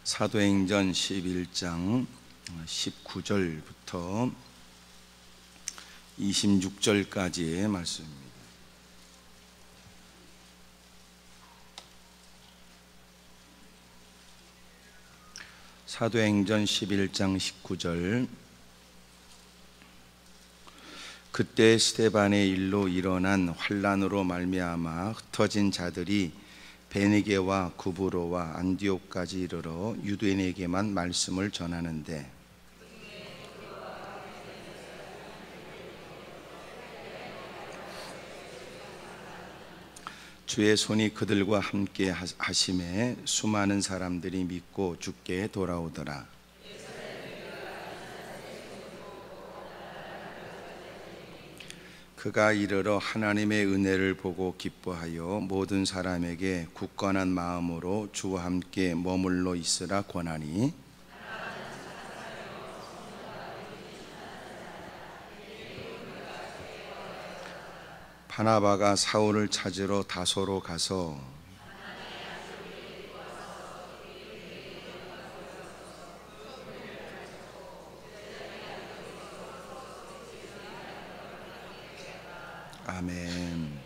사도행전 11장 19절부터 26절까지의 말씀입니다. 사도행전 11장 19절. 그때 스데반의 일로 일어난 환난으로 말미암아 흩어진 자들이 베니게와 구브로와 안디옥까지 이르러 유대인에게만 말씀을 전하는데, 주의 손이 그들과 함께 하심에 수많은 사람들이 믿고 주께 돌아오더라. 그가 이르러 하나님의 은혜를 보고 기뻐하여 모든 사람에게 굳건한 마음으로 주와 함께 머물러 있으라 권하니, 바나바가 사울을 찾으러 다소로 가서 아멘.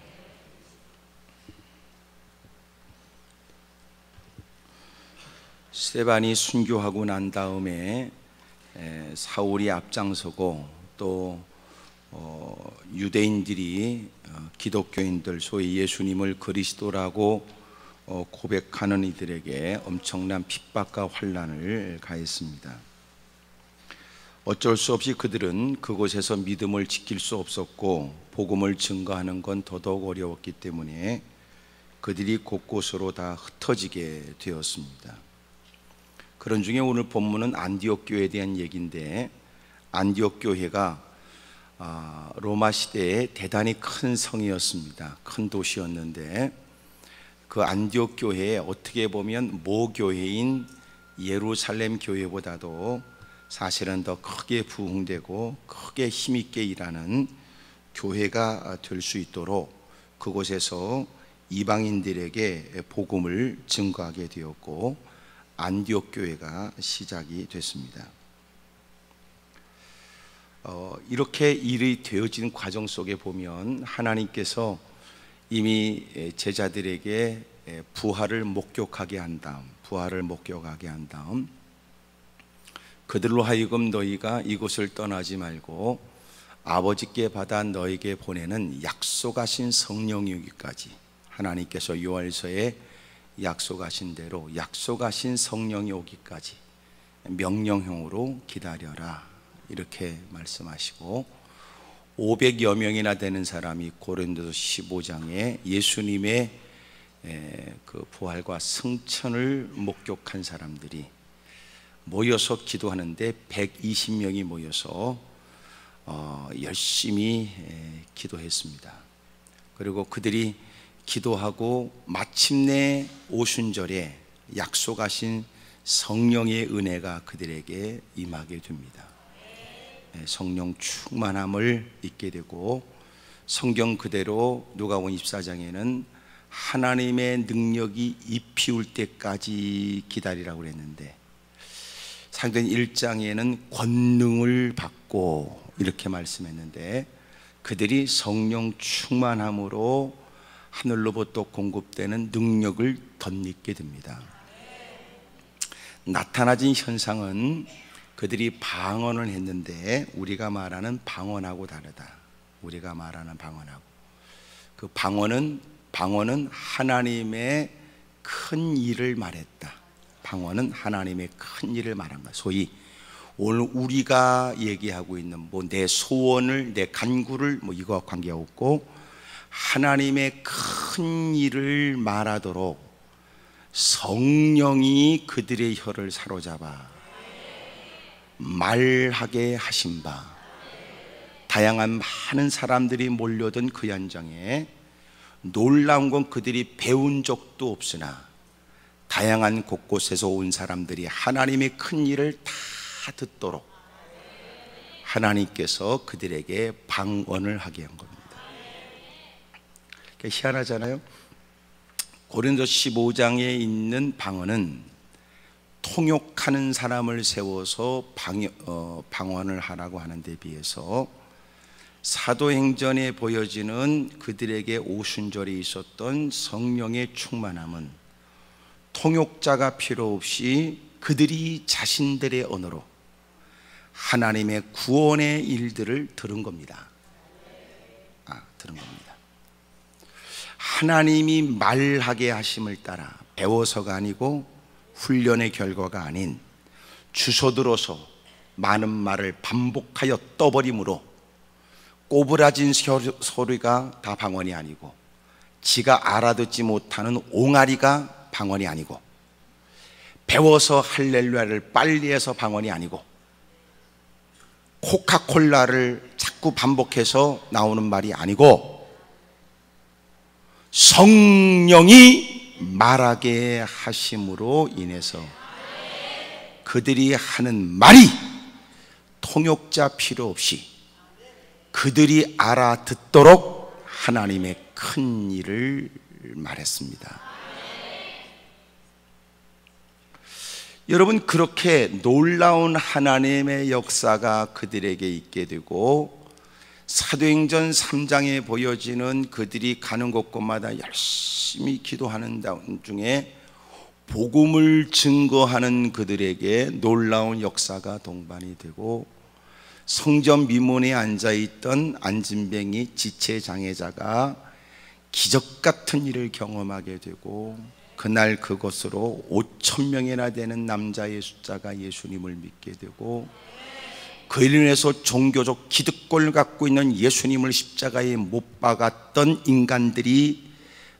스데반이 순교하고 난 다음에 사울이 앞장서고 또 유대인들이 기독교인들, 소위 예수님을 그리스도라고 고백하는 이들에게 엄청난 핍박과 환난을 가했습니다. 어쩔 수 없이 그들은 그곳에서 믿음을 지킬 수 없었고 복음을 증거하는 건 더더욱 어려웠기 때문에 그들이 곳곳으로 다 흩어지게 되었습니다. 그런 중에 오늘 본문은 안디옥 교회에 대한 얘기인데, 안디옥 교회가 로마 시대에 대단히 큰 성이었습니다. 큰 도시였는데 그 안디옥 교회에 어떻게 보면 모교회인 예루살렘 교회보다도 사실은 더 크게 부흥되고 크게 힘있게 일하는 교회가 될 수 있도록 그곳에서 이방인들에게 복음을 증거하게 되었고 안디옥 교회가 시작이 됐습니다. 이렇게 일이 되어진 과정 속에 보면 하나님께서 이미 제자들에게 부활을 목격하게 한 다음 그들로 하여금 너희가 이곳을 떠나지 말고 아버지께 받아 너에게 보내는 약속하신 성령이 오기까지, 하나님께서 요한일서에 약속하신 대로 약속하신 성령이 오기까지 명령형으로 기다려라, 이렇게 말씀하시고 500여 명이나 되는 사람이 고린도서 15장에 예수님의 그 부활과 승천을 목격한 사람들이 모여서 기도하는데 120명이 모여서 열심히 기도했습니다. 그리고 그들이 기도하고 마침내 오순절에 약속하신 성령의 은혜가 그들에게 임하게 됩니다. 성령 충만함을 잊게 되고, 성경 그대로 누가복음 24장에는 하나님의 능력이 입히울 때까지 기다리라고 그랬는데, 사도행 1장에는 권능을 받고 이렇게 말씀했는데, 그들이 성령 충만함으로 하늘로부터 공급되는 능력을 덧입게 됩니다. 나타나진 현상은 그들이 방언을 했는데 우리가 말하는 방언하고 다르다. 우리가 말하는 방언하고, 그 방언은 하나님의 큰 일을 말했다. 방언은 하나님의 큰 일을 말한 거야. 소위 오늘 우리가 얘기하고 있는 내 소원을, 내 간구를 이거와 관계가 없고 하나님의 큰 일을 말하도록 성령이 그들의 혀를 사로잡아 말하게 하신 바, 다양한 많은 사람들이 몰려든 그 현장에 놀라운 건 그들이 배운 적도 없으나 다양한 곳곳에서 온 사람들이 하나님의 큰 일을 다 듣도록 하나님께서 그들에게 방언을 하게 한 겁니다. 희한하잖아요. 고린도 15장에 있는 방언은 통역하는 사람을 세워서 방언을 하라고 하는 데 비해서 사도행전에 보여지는 그들에게 오순절에 있었던 성령의 충만함은 통역자가 필요 없이 그들이 자신들의 언어로 하나님의 구원의 일들을 들은 겁니다. 들은 겁니다. 하나님이 말하게 하심을 따라 배워서가 아니고 훈련의 결과가 아닌 주워들어서 많은 말을 반복하여 떠버림으로 꼬부라진 소리가 다 방언이 아니고, 지가 알아듣지 못하는 옹알이가 방언이 아니고, 배워서 할렐루야를 빨리 해서 방언이 아니고, 코카콜라를 자꾸 반복해서 나오는 말이 아니고, 성령이 말하게 하심으로 인해서 그들이 하는 말이 통역자 필요 없이 그들이 알아듣도록 하나님의 큰 일을 말했습니다. 여러분, 그렇게 놀라운 하나님의 역사가 그들에게 있게 되고, 사도행전 3장에 보여지는 그들이 가는 곳곳마다 열심히 기도하는 중에 복음을 증거하는 그들에게 놀라운 역사가 동반이 되고, 성전 미문에 앉아있던 안진뱅이 지체장애자가 기적 같은 일을 경험하게 되고, 그날 그것으로 5,000명이나 되는 남자의 숫자가 예수님을 믿게 되고, 그로 인해서 종교적 기득권을 갖고 있는 예수님을 십자가에 못 박았던 인간들이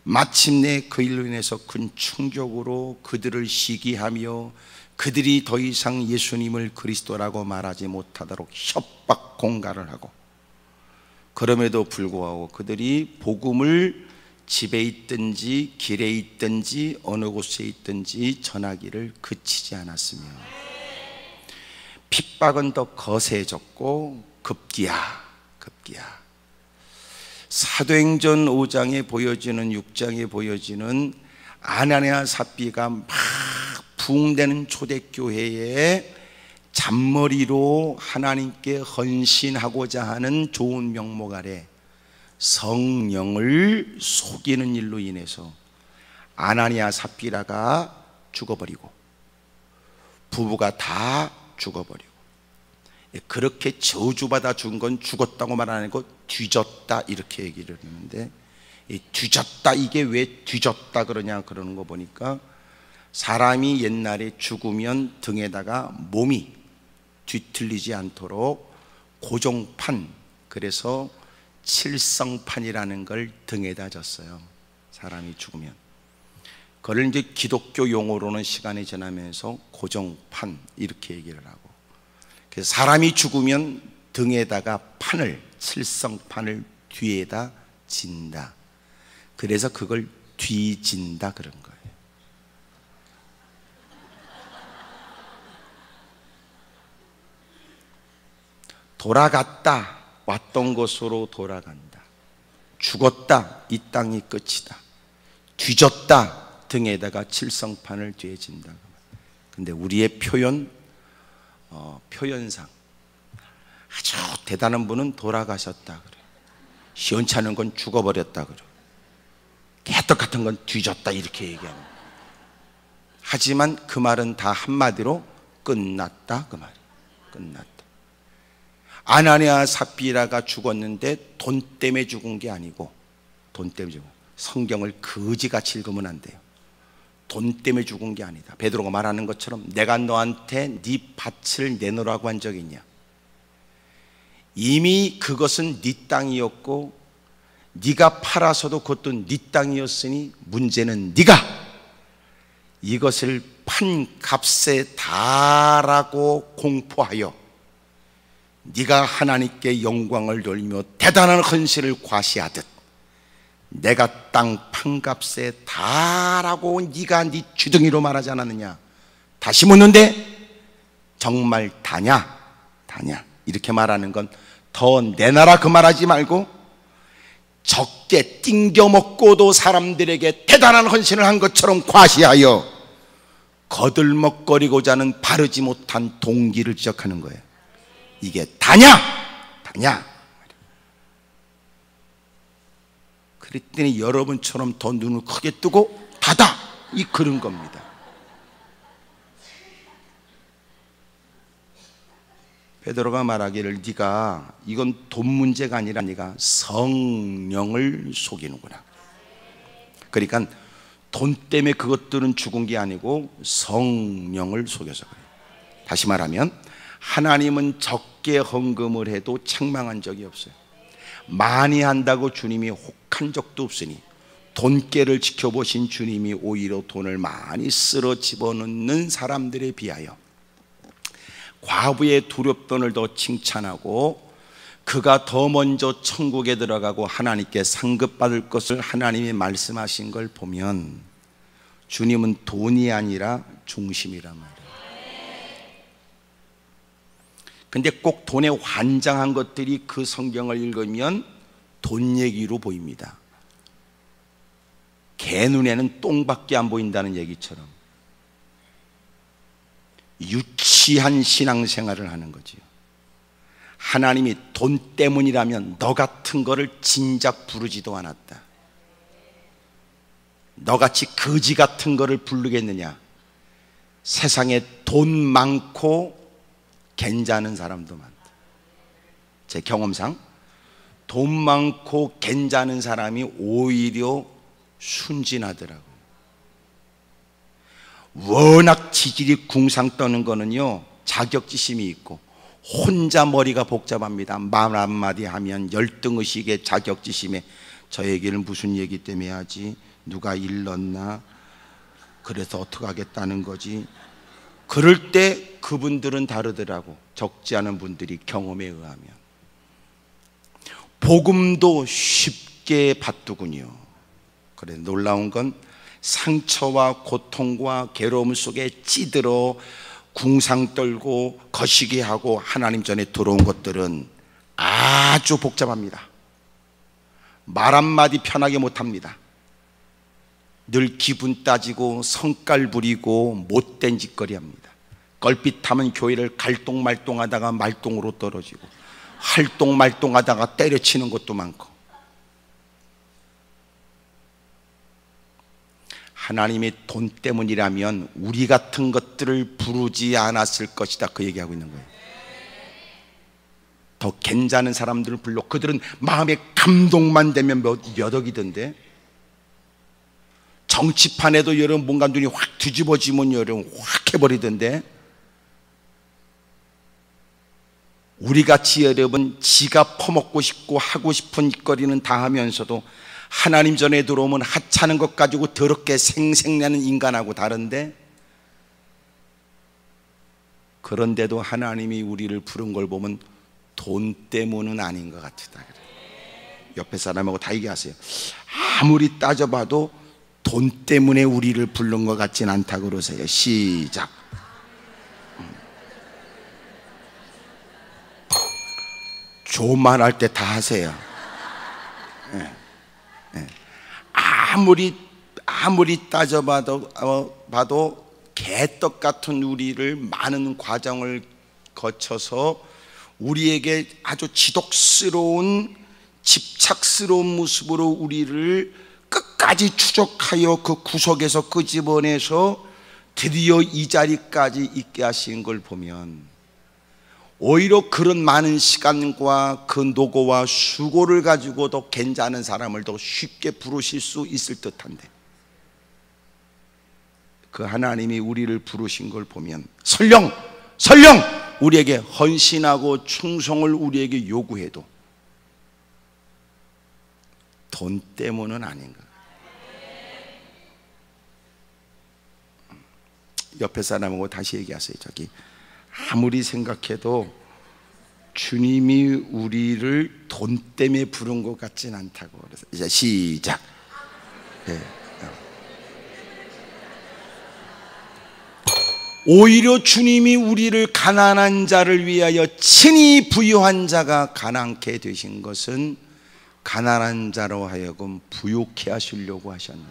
마침내 그로 인해서 큰 충격으로 그들을 시기하며 그들이 더 이상 예수님을 그리스도라고 말하지 못하도록 협박 공갈을 하고, 그럼에도 불구하고 그들이 복음을 집에 있든지 길에 있든지 어느 곳에 있든지 전하기를 그치지 않았으며, 핍박은 더 거세졌고 급기야 사도행전 5장에 보여지는 6장에 보여지는 아나니아 삽비가 막 부흥되는 초대교회에 잔머리로 하나님께 헌신하고자 하는 좋은 명목 아래 성령을 속이는 일로 인해서 아나니아 삽비라가 죽어버리고 부부가 다 죽어버리고, 그렇게 저주받아 죽은 건 죽었다고 말하는 거 뒤졌다 이렇게 얘기를 했는데, 뒤졌다, 이게 왜 뒤졌다 그러냐 그러는 거 보니까, 사람이 옛날에 죽으면 등에다가 몸이 뒤틀리지 않도록 고정판, 그래서 칠성판이라는 걸 등에다 졌어요. 사람이 죽으면 그걸 이제 기독교 용어로는 시간이 지나면서 고정판 이렇게 얘기를 하고, 그래서 사람이 죽으면 등에다가 판을, 칠성판을 뒤에다 진다. 그래서 그걸 뒤진다 그런 거예요. 돌아갔다, 왔던 곳으로 돌아간다. 죽었다, 이 땅이 끝이다. 뒤졌다, 등에다가 칠성판을 뒤에 진다. 근데 우리의 표현상 아주 대단한 분은 돌아가셨다 그래. 시원찮은 건 죽어버렸다 그래. 개떡 같은 건 뒤졌다 이렇게 얘기합니다. 하지만 그 말은 다 한마디로 끝났다 그 말이에요. 끝났다. 아나니아 삽비라가 죽었는데 돈 때문에 죽은 게 아니고, 돈 때문에 죽은, 성경을 거지같이 읽으면 안 돼요. 돈 때문에 죽은 게 아니다. 베드로가 말하는 것처럼 내가 너한테 네 밭을 내놓으라고 한 적 있냐? 이미 그것은 네 땅이었고 네가 팔아서도 그것도 네 땅이었으니 문제는 네가 이것을 판 값에 다라고 공포하여 네가 하나님께 영광을 돌리며 대단한 헌신을 과시하듯 내가 땅 판값에 다라고 네가 네 주둥이로 말하지 않았느냐? 다시 묻는데 정말 다냐? 다냐? 이렇게 말하는 건 더 내놔라 그 말하지 말고, 적게 띵겨 먹고도 사람들에게 대단한 헌신을 한 것처럼 과시하여 거들먹거리고자 하는 바르지 못한 동기를 지적하는 거예요. 이게 다냐? 다냐? 그랬더니 여러분처럼 더 눈을 크게 뜨고 다다! 이 그런 겁니다. 베드로가 말하기를 네가 이건 돈 문제가 아니라 네가 성령을 속이는구나. 그러니까 돈 때문에 그것들은 죽은 게 아니고 성령을 속여서 그래요. 다시 말하면 하나님은 적게 헌금을 해도 책망한 적이 없어요. 많이 한다고 주님이 혹한 적도 없으니 돈깨를 지켜보신 주님이 오히려 돈을 많이 쓸어 집어넣는 사람들에 비하여 과부의 두렵돈을 더 칭찬하고 그가 더 먼저 천국에 들어가고 하나님께 상급받을 것을 하나님이 말씀하신 걸 보면 주님은 돈이 아니라 중심이란 말이에요. 근데 꼭 돈에 환장한 것들이 그 성경을 읽으면 돈 얘기로 보입니다. 개 눈에는 똥밖에 안 보인다는 얘기처럼 유치한 신앙생활을 하는 거지요. 하나님이 돈 때문이라면 너 같은 거를 진작 부르지도 않았다. 너같이 거지 같은 거를 부르겠느냐. 세상에 돈 많고 괜찮은 사람도 많다. 제 경험상 돈 많고 괜찮은 사람이 오히려 순진하더라고요. 워낙 지질이 궁상 떠는 거는요 자격지심이 있고 혼자 머리가 복잡합니다. 말 한마디 하면 열등의식의 자격지심에 저 얘기를 무슨 얘기 때문에 하지? 누가 일렀나? 그래서 어떻게 하겠다는 거지? 그럴 때 그분들은 다르더라고. 적지 않은 분들이 경험에 의하면 복음도 쉽게 받두군요. 그래 놀라운 건 상처와 고통과 괴로움 속에 찌들어 궁상 떨고 거시기 하고 하나님 전에 들어온 것들은 아주 복잡합니다. 말 한마디 편하게 못합니다. 늘 기분 따지고 성깔 부리고 못된 짓거리 합니다. 걸핏하면 교회를 갈똥말똥하다가 말똥으로 떨어지고 할똥말똥하다가 때려치는 것도 많고 하나님이 돈 때문이라면 우리 같은 것들을 부르지 않았을 것이다 그 얘기하고 있는 거예요. 더 괜찮은 사람들을 불러 그들은 마음에 감동만 되면 몇 억이던데 정치판에도 여러분 뭔가 눈이 확 뒤집어지면 여러분 확 해버리던데 우리같이 여러분 지가 퍼먹고 싶고 하고 싶은 짓거리는 다 하면서도 하나님 전에 들어오면 하찮은 것 가지고 더럽게 생색내는 인간하고 다른데 그런데도 하나님이 우리를 부른 걸 보면 돈 때문은 아닌 것 같다 그래. 옆에 사람하고 다 얘기하세요. 아무리 따져봐도 돈 때문에 우리를 부른 것 같진 않다 그러세요. 시작. 조만할 때 다 하세요. 네. 네. 아무리 따져봐도 개떡 같은 우리를 많은 과정을 거쳐서 우리에게 아주 지독스러운 집착스러운 모습으로 우리를 끝까지 추적하여 그 구석에서 끄집어내서 드디어 이 자리까지 있게 하신 걸 보면 오히려 그런 많은 시간과 그 노고와 수고를 가지고 더 괜찮은 사람을 더 쉽게 부르실 수 있을 듯한데 그 하나님이 우리를 부르신 걸 보면 설령 우리에게 헌신하고 충성을 우리에게 요구해도 돈 때문은 아닌 것. 옆에 사람하고 다시 얘기하세요. 저기 아무리 생각해도 주님이 우리를 돈 때문에 부른 것 같진 않다고. 그래서 이제 시작. 네. 오히려 주님이 우리를 가난한 자를 위하여 친히 부유한 자가 가난케 되신 것은 가난한 자로 하여금 부유케 하시려고 하셨는데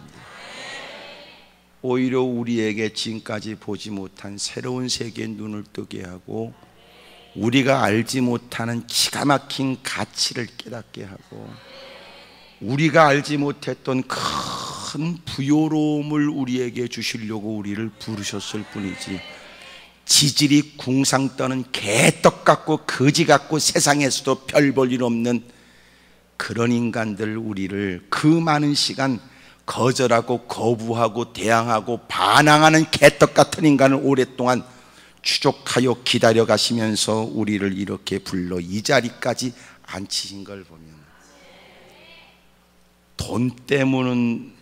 오히려 우리에게 지금까지 보지 못한 새로운 세계의 눈을 뜨게 하고 우리가 알지 못하는 기가 막힌 가치를 깨닫게 하고 우리가 알지 못했던 큰 부요로움을 우리에게 주시려고 우리를 부르셨을 뿐이지, 지질이 궁상 떠는 개떡 같고 거지 같고 세상에서도 별 볼 일 없는 그런 인간들, 우리를 그 많은 시간 거절하고 거부하고 대항하고 반항하는 개떡 같은 인간을 오랫동안 추적하여 기다려 가시면서 우리를 이렇게 불러 이 자리까지 앉히신 걸 보면 돈 때문은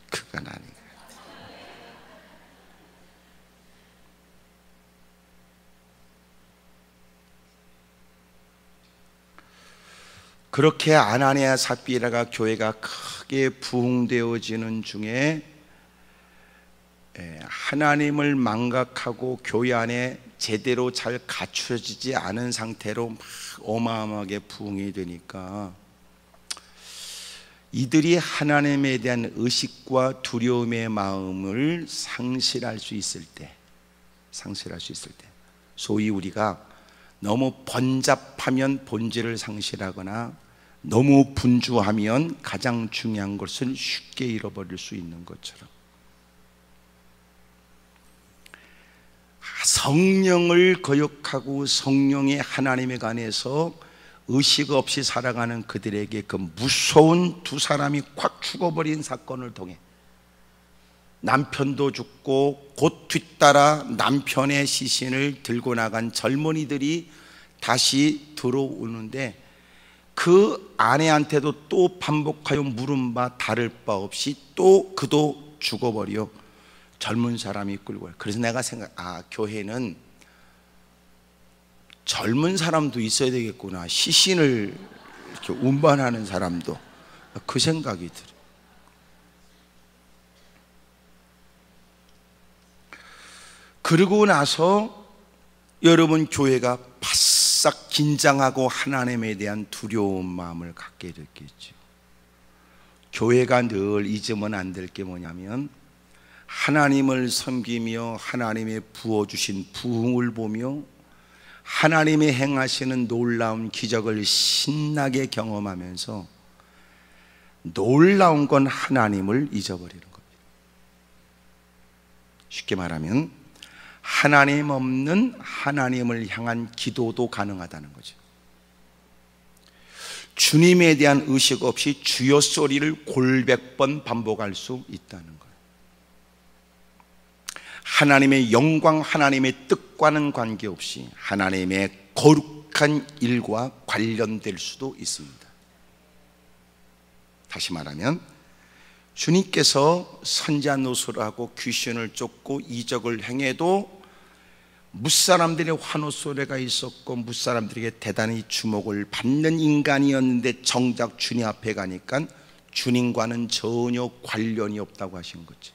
그건 아니에요. 그렇게 아나니아 삽비라가 교회가 크게 부흥되어지는 중에 하나님을 망각하고 교회 안에 제대로 잘 갖춰지지 않은 상태로 막 어마어마하게 부흥이 되니까 이들이 하나님에 대한 의식과 두려움의 마음을 상실할 수 있을 때, 소위 우리가 너무 번잡하면 본질을 상실하거나 너무 분주하면 가장 중요한 것을 쉽게 잃어버릴 수 있는 것처럼, 성령을 거역하고 성령의 하나님에 관해서 의식 없이 살아가는 그들에게 그 무서운 두 사람이 콱 죽어버린 사건을 통해 남편도 죽고 곧 뒤따라 남편의 시신을 들고 나간 젊은이들이 다시 들어오는데 그 아내한테도 또 반복하여 물은 바 다를 바 없이 또 그도 죽어버려 젊은 사람이 끌고 와요. 그래서 내가 교회는 젊은 사람도 있어야 되겠구나, 시신을 이렇게 운반하는 사람도, 그 생각이 들어요. 그러고 나서 여러분, 교회가 바싹 긴장하고 하나님에 대한 두려운 마음을 갖게 됐겠죠. 교회가 늘 잊으면 안 될 게 뭐냐면 하나님을 섬기며 하나님의 부어주신 부흥을 보며 하나님이 행하시는 놀라운 기적을 신나게 경험하면서 놀라운 건 하나님을 잊어버리는 겁니다. 쉽게 말하면 하나님 없는 하나님을 향한 기도도 가능하다는 거죠. 주님에 대한 의식 없이 주여 소리를 골백 번 반복할 수 있다는 거예요. 하나님의 영광, 하나님의 뜻과는 관계없이 하나님의 거룩한 일과 관련될 수도 있습니다. 다시 말하면 주님께서 선지자 노릇을 하고 귀신을 쫓고 이적을 행해도 무사람들의 환호 소리가 있었고 무사람들에게 대단히 주목을 받는 인간이었는데 정작 주님 앞에 가니까 주님과는 전혀 관련이 없다고 하신 거죠.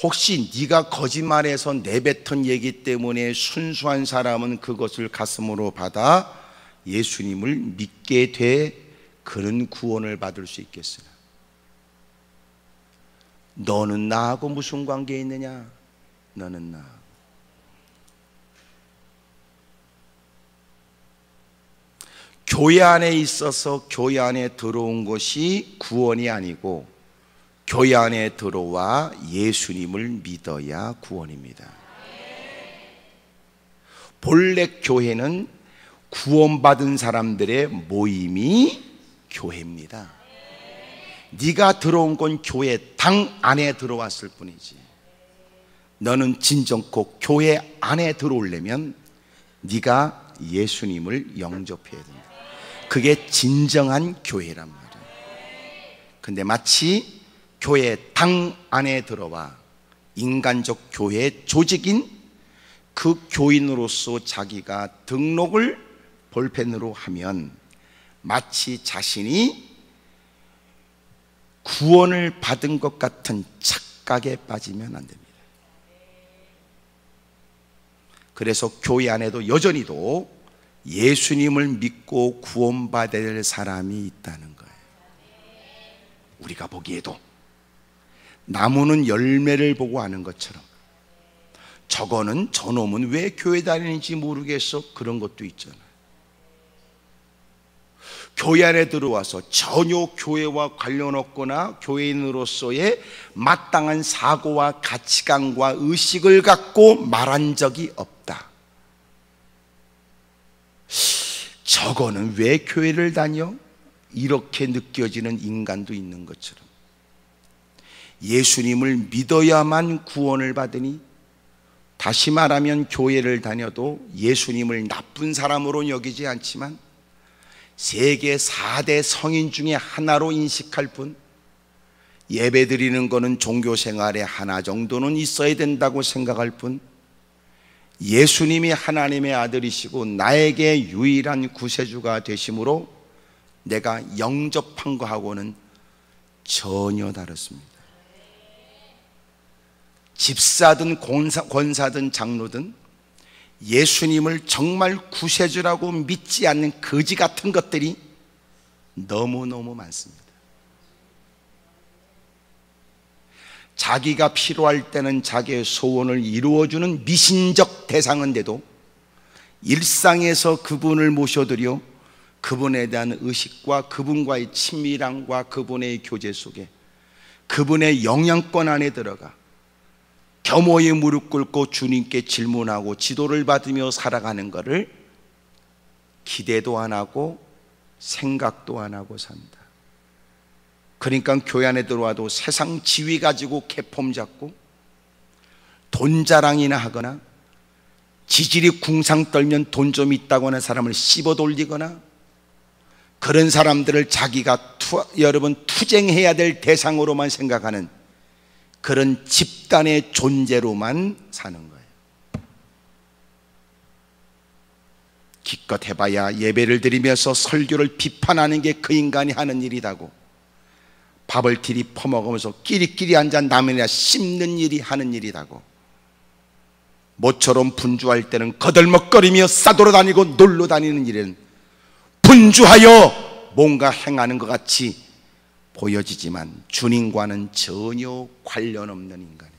혹시 네가 거짓말해서 내뱉은 얘기 때문에 순수한 사람은 그것을 가슴으로 받아 예수님을 믿게 돼 그런 구원을 받을 수 있겠으나 너는 나하고 무슨 관계 있느냐? 너는 나. 교회 안에 있어서 교회 안에 들어온 것이 구원이 아니고 교회 안에 들어와 예수님을 믿어야 구원입니다. 본래 교회는 구원받은 사람들의 모임이 교회입니다. 네가 들어온 건 교회 당 안에 들어왔을 뿐이지. 너는 진정코 교회 안에 들어오려면 네가 예수님을 영접해야 된다. 그게 진정한 교회란 말이에요. 근데 마치 교회 당 안에 들어와 인간적 교회 조직인 그 교인으로서 자기가 등록을 볼펜으로 하면 마치 자신이 구원을 받은 것 같은 착각에 빠지면 안 됩니다. 그래서 교회 안에도 여전히도 예수님을 믿고 구원받아야 될 사람이 있다는 거예요. 우리가 보기에도 나무는 열매를 보고 아는 것처럼 저놈은 왜 교회 다니는지 모르겠어, 그런 것도 있잖아요. 교회 안에 들어와서 전혀 교회와 관련 없거나 교회인으로서의 마땅한 사고와 가치관과 의식을 갖고 말한 적이 없다. 저거는 왜 교회를 다녀? 이렇게 느껴지는 인간도 있는 것처럼 예수님을 믿어야만 구원을 받으니, 다시 말하면 교회를 다녀도 예수님을 나쁜 사람으로 여기지 않지만 세계 4대 성인 중에 하나로 인식할 뿐, 예배 드리는 거는 종교생활에 하나 정도는 있어야 된다고 생각할 뿐, 예수님이 하나님의 아들이시고 나에게 유일한 구세주가 되심으로 내가 영접한 거하고는 전혀 다릅니다. 집사든 권사든 장로든 예수님을 정말 구세주라고 믿지 않는 거지 같은 것들이 너무너무 많습니다. 자기가 필요할 때는 자기의 소원을 이루어주는 미신적 대상인데도 일상에서 그분을 모셔드려 그분에 대한 의식과 그분과의 친밀함과 그분의 교제 속에 그분의 영향권 안에 들어가 겸허히 무릎 꿇고 주님께 질문하고 지도를 받으며 살아가는 것을 기대도 안 하고 생각도 안 하고 산다. 그러니까 교회 안에 들어와도 세상 지위 가지고 개폼 잡고 돈 자랑이나 하거나 지질이 궁상 떨면 돈 좀 있다고 하는 사람을 씹어 돌리거나 그런 사람들을 자기가 여러분 투쟁해야 될 대상으로만 생각하는 그런 집단의 존재로만 사는 거예요. 기껏 해봐야 예배를 드리면서 설교를 비판하는 게 그 인간이 하는 일이라고, 밥을 끼리 퍼먹으면서 끼리끼리 앉아 남이나 씹는 일이 하는 일이라고, 모처럼 분주할 때는 거들먹거리며 싸돌아다니고 놀러 다니는 일은 분주하여 뭔가 행하는 것 같이 보여지지만 주님과는 전혀 관련 없는 인간입니다.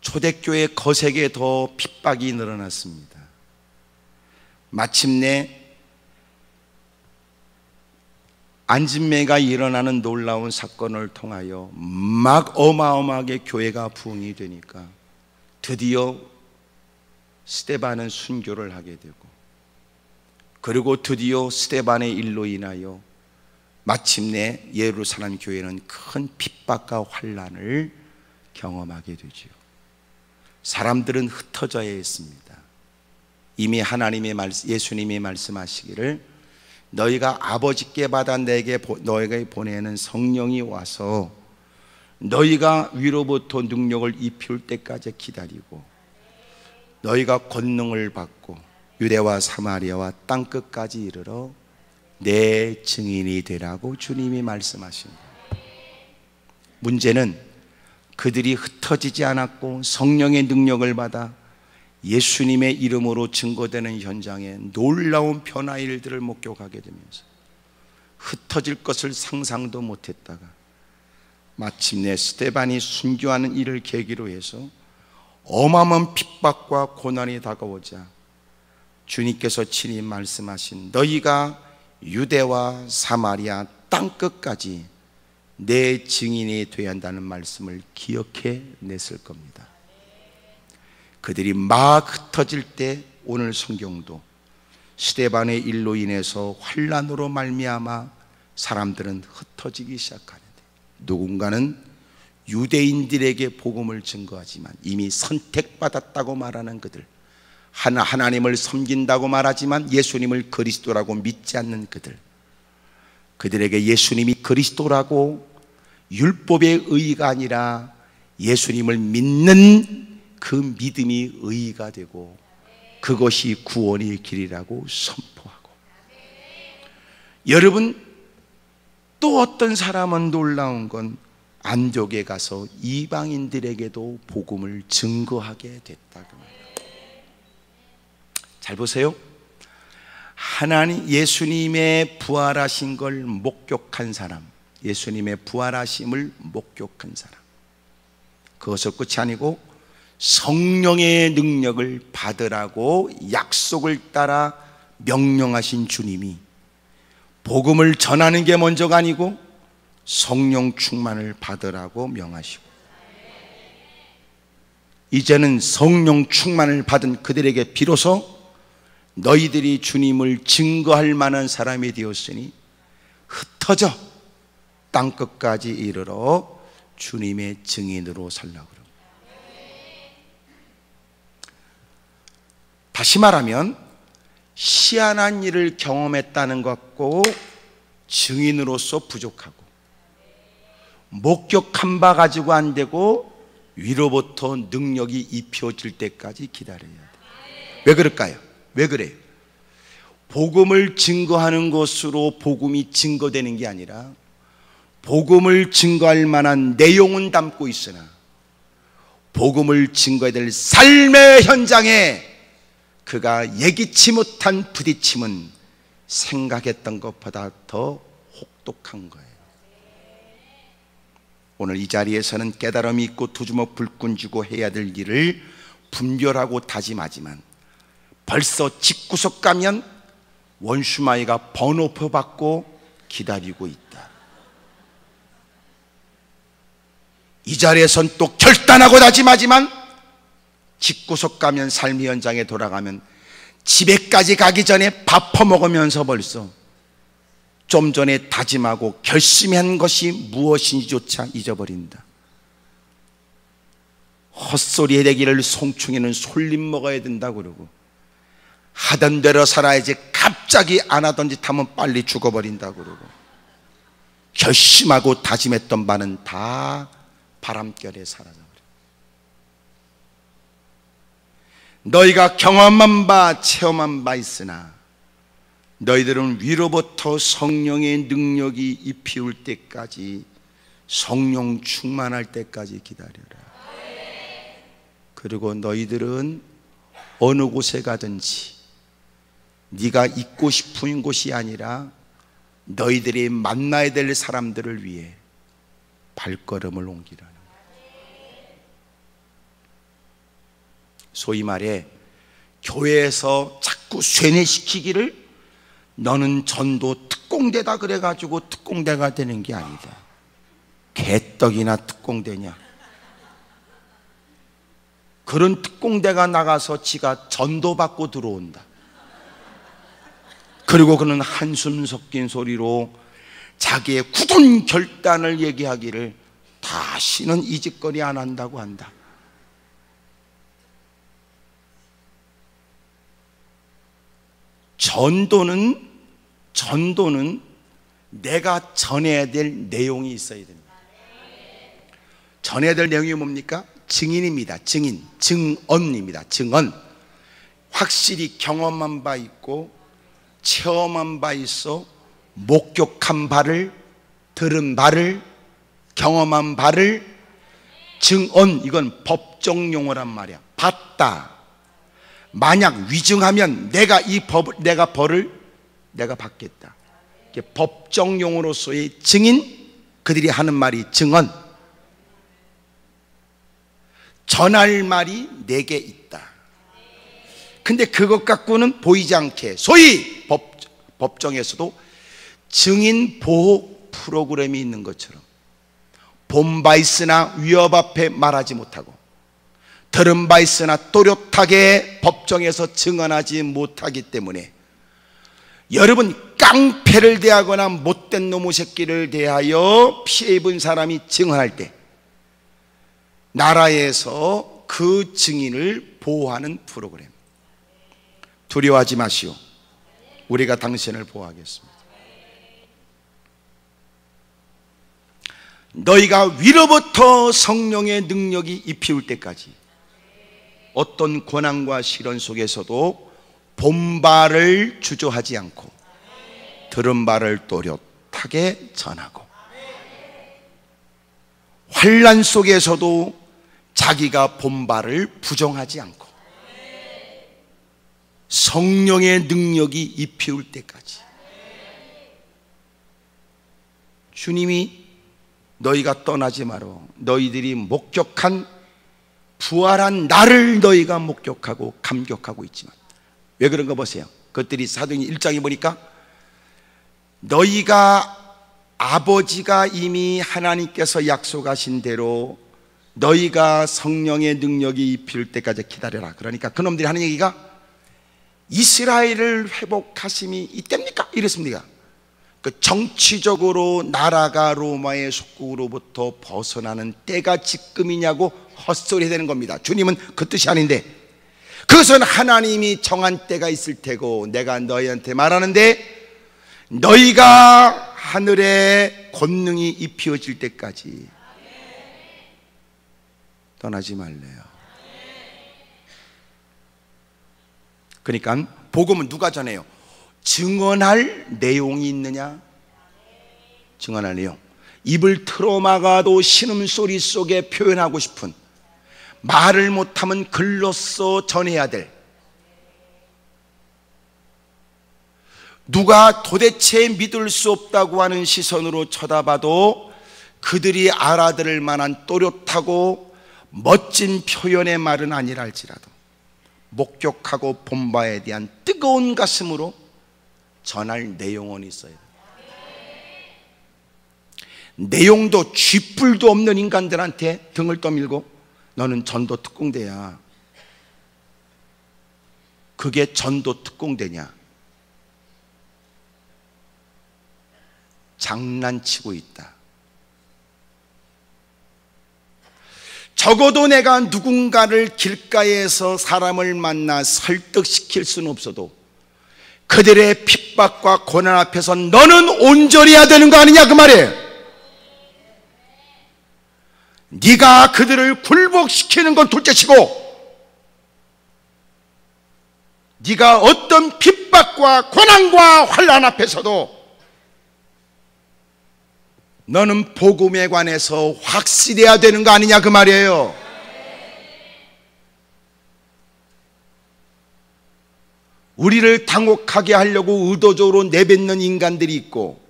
초대교회 거세게 더 핍박이 늘어났습니다. 마침내 안진매가 일어나는 놀라운 사건을 통하여 막 어마어마하게 교회가 부흥이 되니까 드디어 스데반은 순교를 하게 되고, 그리고 드디어 스데반의 일로 인하여 마침내 예루살렘 교회는 큰 핍박과 환난을 경험하게 되죠. 사람들은 흩어져야 했습니다. 이미 예수님이 말씀하시기를 너희가 아버지께 받아 너에게 보내는 성령이 와서 너희가 위로부터 능력을 입힐 때까지 기다리고 너희가 권능을 받고 유대와 사마리아와 땅끝까지 이르러 내 증인이 되라고 주님이 말씀하십니다. 문제는 그들이 흩어지지 않았고 성령의 능력을 받아 예수님의 이름으로 증거되는 현장에 놀라운 변화 일들을 목격하게 되면서 흩어질 것을 상상도 못했다가 마침내 스데반이 순교하는 일을 계기로 해서 어마어마한 핍박과 고난이 다가오자 주님께서 친히 말씀하신 너희가 유대와 사마리아 땅끝까지 내 증인이 되어야 한다는 말씀을 기억해 냈을 겁니다. 그들이 막 흩어질 때 오늘 성경도 스데반의 일로 인해서 환난으로 말미암아 사람들은 흩어지기 시작하는데, 누군가는 유대인들에게 복음을 증거하지만 이미 선택받았다고 말하는 그들, 하나님을 섬긴다고 말하지만 예수님을 그리스도라고 믿지 않는 그들에게 예수님이 그리스도라고 율법의 의의가 아니라 예수님을 믿는 그 믿음이 의의가 되고 그것이 구원의 길이라고 선포하고, 여러분 또 어떤 사람은 놀라운 건 안디옥에 가서 이방인들에게도 복음을 증거하게 됐다고 합니다. 잘 보세요. 하나님 예수님의 부활하신 걸 목격한 사람, 예수님의 부활하심을 목격한 사람, 그것은 끝이 아니고 성령의 능력을 받으라고 약속을 따라 명령하신 주님이 복음을 전하는 게 먼저가 아니고 성령 충만을 받으라고 명하시고, 이제는 성령 충만을 받은 그들에게 비로소 너희들이 주님을 증거할 만한 사람이 되었으니 흩어져 땅끝까지 이르러 주님의 증인으로 살라고 그래요. 다시 말하면 희한한 일을 경험했다는 것과 증인으로서 부족하고, 목격한 바 가지고 안 되고 위로부터 능력이 입혀질 때까지 기다려야 돼요. 왜 그럴까요? 왜 그래요? 복음을 증거하는 것으로 복음이 증거되는 게 아니라 복음을 증거할 만한 내용은 담고 있으나 복음을 증거해야 될 삶의 현장에 그가 예기치 못한 부딪힘은 생각했던 것보다 더 혹독한 거예요. 오늘 이 자리에서는 깨달음이 있고 두 주먹 불끈 쥐고 해야 될 일을 분별하고 다짐하지만 벌써 집구석 가면 원수마이가 번호표 받고 기다리고 있다. 이 자리에선 또 결단하고 다짐하지만 집구석 가면 삶의 현장에 돌아가면 집에까지 가기 전에 밥 퍼먹으면서 벌써 좀 전에 다짐하고 결심한 것이 무엇인지조차 잊어버린다. 헛소리 해대기를 송충이는 솔림 먹어야 된다고 그러고, 하던 대로 살아야지 갑자기 안 하던 짓 하면 빨리 죽어버린다고 그러고, 결심하고 다짐했던 바는 다 바람결에 사라져버려. 너희가 경험한 바 체험한 바 있으나 너희들은 위로부터 성령의 능력이 입히울 때까지, 성령 충만할 때까지 기다려라. 그리고 너희들은 어느 곳에 가든지 네가 있고 싶은 곳이 아니라 너희들이 만나야 될 사람들을 위해 발걸음을 옮기라는 거예요. 소위 말해 교회에서 자꾸 쇠뇌시키기를 너는 전도 특공대다 그래가지고 특공대가 되는 게 아니다. 개떡이나 특공대냐. 그런 특공대가 나가서 지가 전도받고 들어온다. 그리고 그는 한숨 섞인 소리로 자기의 굳은 결단을 얘기하기를 다시는 이 짓거리 안 한다고 한다. 전도는 내가 전해야 될 내용이 있어야 됩니다. 전해야 될 내용이 뭡니까? 증인입니다. 증언입니다. 증언. 확실히 경험한 바 있고 체험한 바 있어 목격한 바를, 들은 바를, 경험한 바를 증언. 이건 법정 용어란 말이야. 봤다. 만약 위증하면 내가 벌을 내가 받겠다. 법정 용어로서의 증인, 그들이 하는 말이 증언. 전할 말이 내게 있다. 근데 그것 갖고는 보이지 않게, 소위 법정에서도 증인 보호 프로그램이 있는 것처럼 본 바 있으나 위협 앞에 말하지 못하고, 들은 바 있으나 또렷하게 법정에서 증언하지 못하기 때문에 여러분, 깡패를 대하거나 못된 놈의 새끼를 대하여 피해 입은 사람이 증언할 때 나라에서 그 증인을 보호하는 프로그램. 두려워하지 마시오. 우리가 당신을 보호하겠습니다. 너희가 위로부터 성령의 능력이 입히울 때까지 어떤 고난과 시련 속에서도 본 바를 주저하지 않고 들은 바를 또렷하게 전하고, 환난 속에서도 자기가 본 바를 부정하지 않고, 성령의 능력이 입혀올 때까지. 주님이 너희가 떠나지 마라, 너희들이 목격한 부활한 나를 너희가 목격하고 감격하고 있지만, 왜 그런가 보세요. 그것들이 사도행전 1장에 보니까 너희가 아버지가 이미 하나님께서 약속하신 대로 너희가 성령의 능력이 입힐 때까지 기다려라. 그러니까 그놈들이 하는 얘기가 이스라엘을 회복하심이 이때입니까? 이랬습니다. 그 정치적으로 나라가 로마의 속국으로부터 벗어나는 때가 지금이냐고 헛소리 되는 겁니다. 주님은 그 뜻이 아닌데, 그것은 하나님이 정한 때가 있을 테고 내가 너희한테 말하는데 너희가 하늘의 권능이 입혀질 때까지 떠나지 말래요. 그러니까 복음은 누가 전해요? 증언할 내용이 있느냐? 증언할 내용. 입을 틀어막아도 신음소리 속에 표현하고 싶은, 말을 못하면 글로써 전해야 될, 누가 도대체 믿을 수 없다고 하는 시선으로 쳐다봐도 그들이 알아들을 만한 또렷하고 멋진 표현의 말은 아니라 할지라도 목격하고 본 바에 대한 뜨거운 가슴으로 전할 내용은 있어야 돼요. 내용도 쥐뿔도 없는 인간들한테 등을 떠밀고 너는 전도 특공대야, 그게 전도 특공대냐? 장난치고 있다. 적어도 내가 누군가를 길가에서 사람을 만나 설득시킬 수는 없어도 그들의 핍박과 고난 앞에서 너는 온전해야 되는 거 아니냐, 그 말이에요. 네가 그들을 굴복시키는 건 둘째치고 네가 어떤 핍박과 고난과 환난 앞에서도 너는 복음에 관해서 확실해야 되는 거 아니냐, 그 말이에요. 우리를 당혹하게 하려고 의도적으로 내뱉는 인간들이 있고,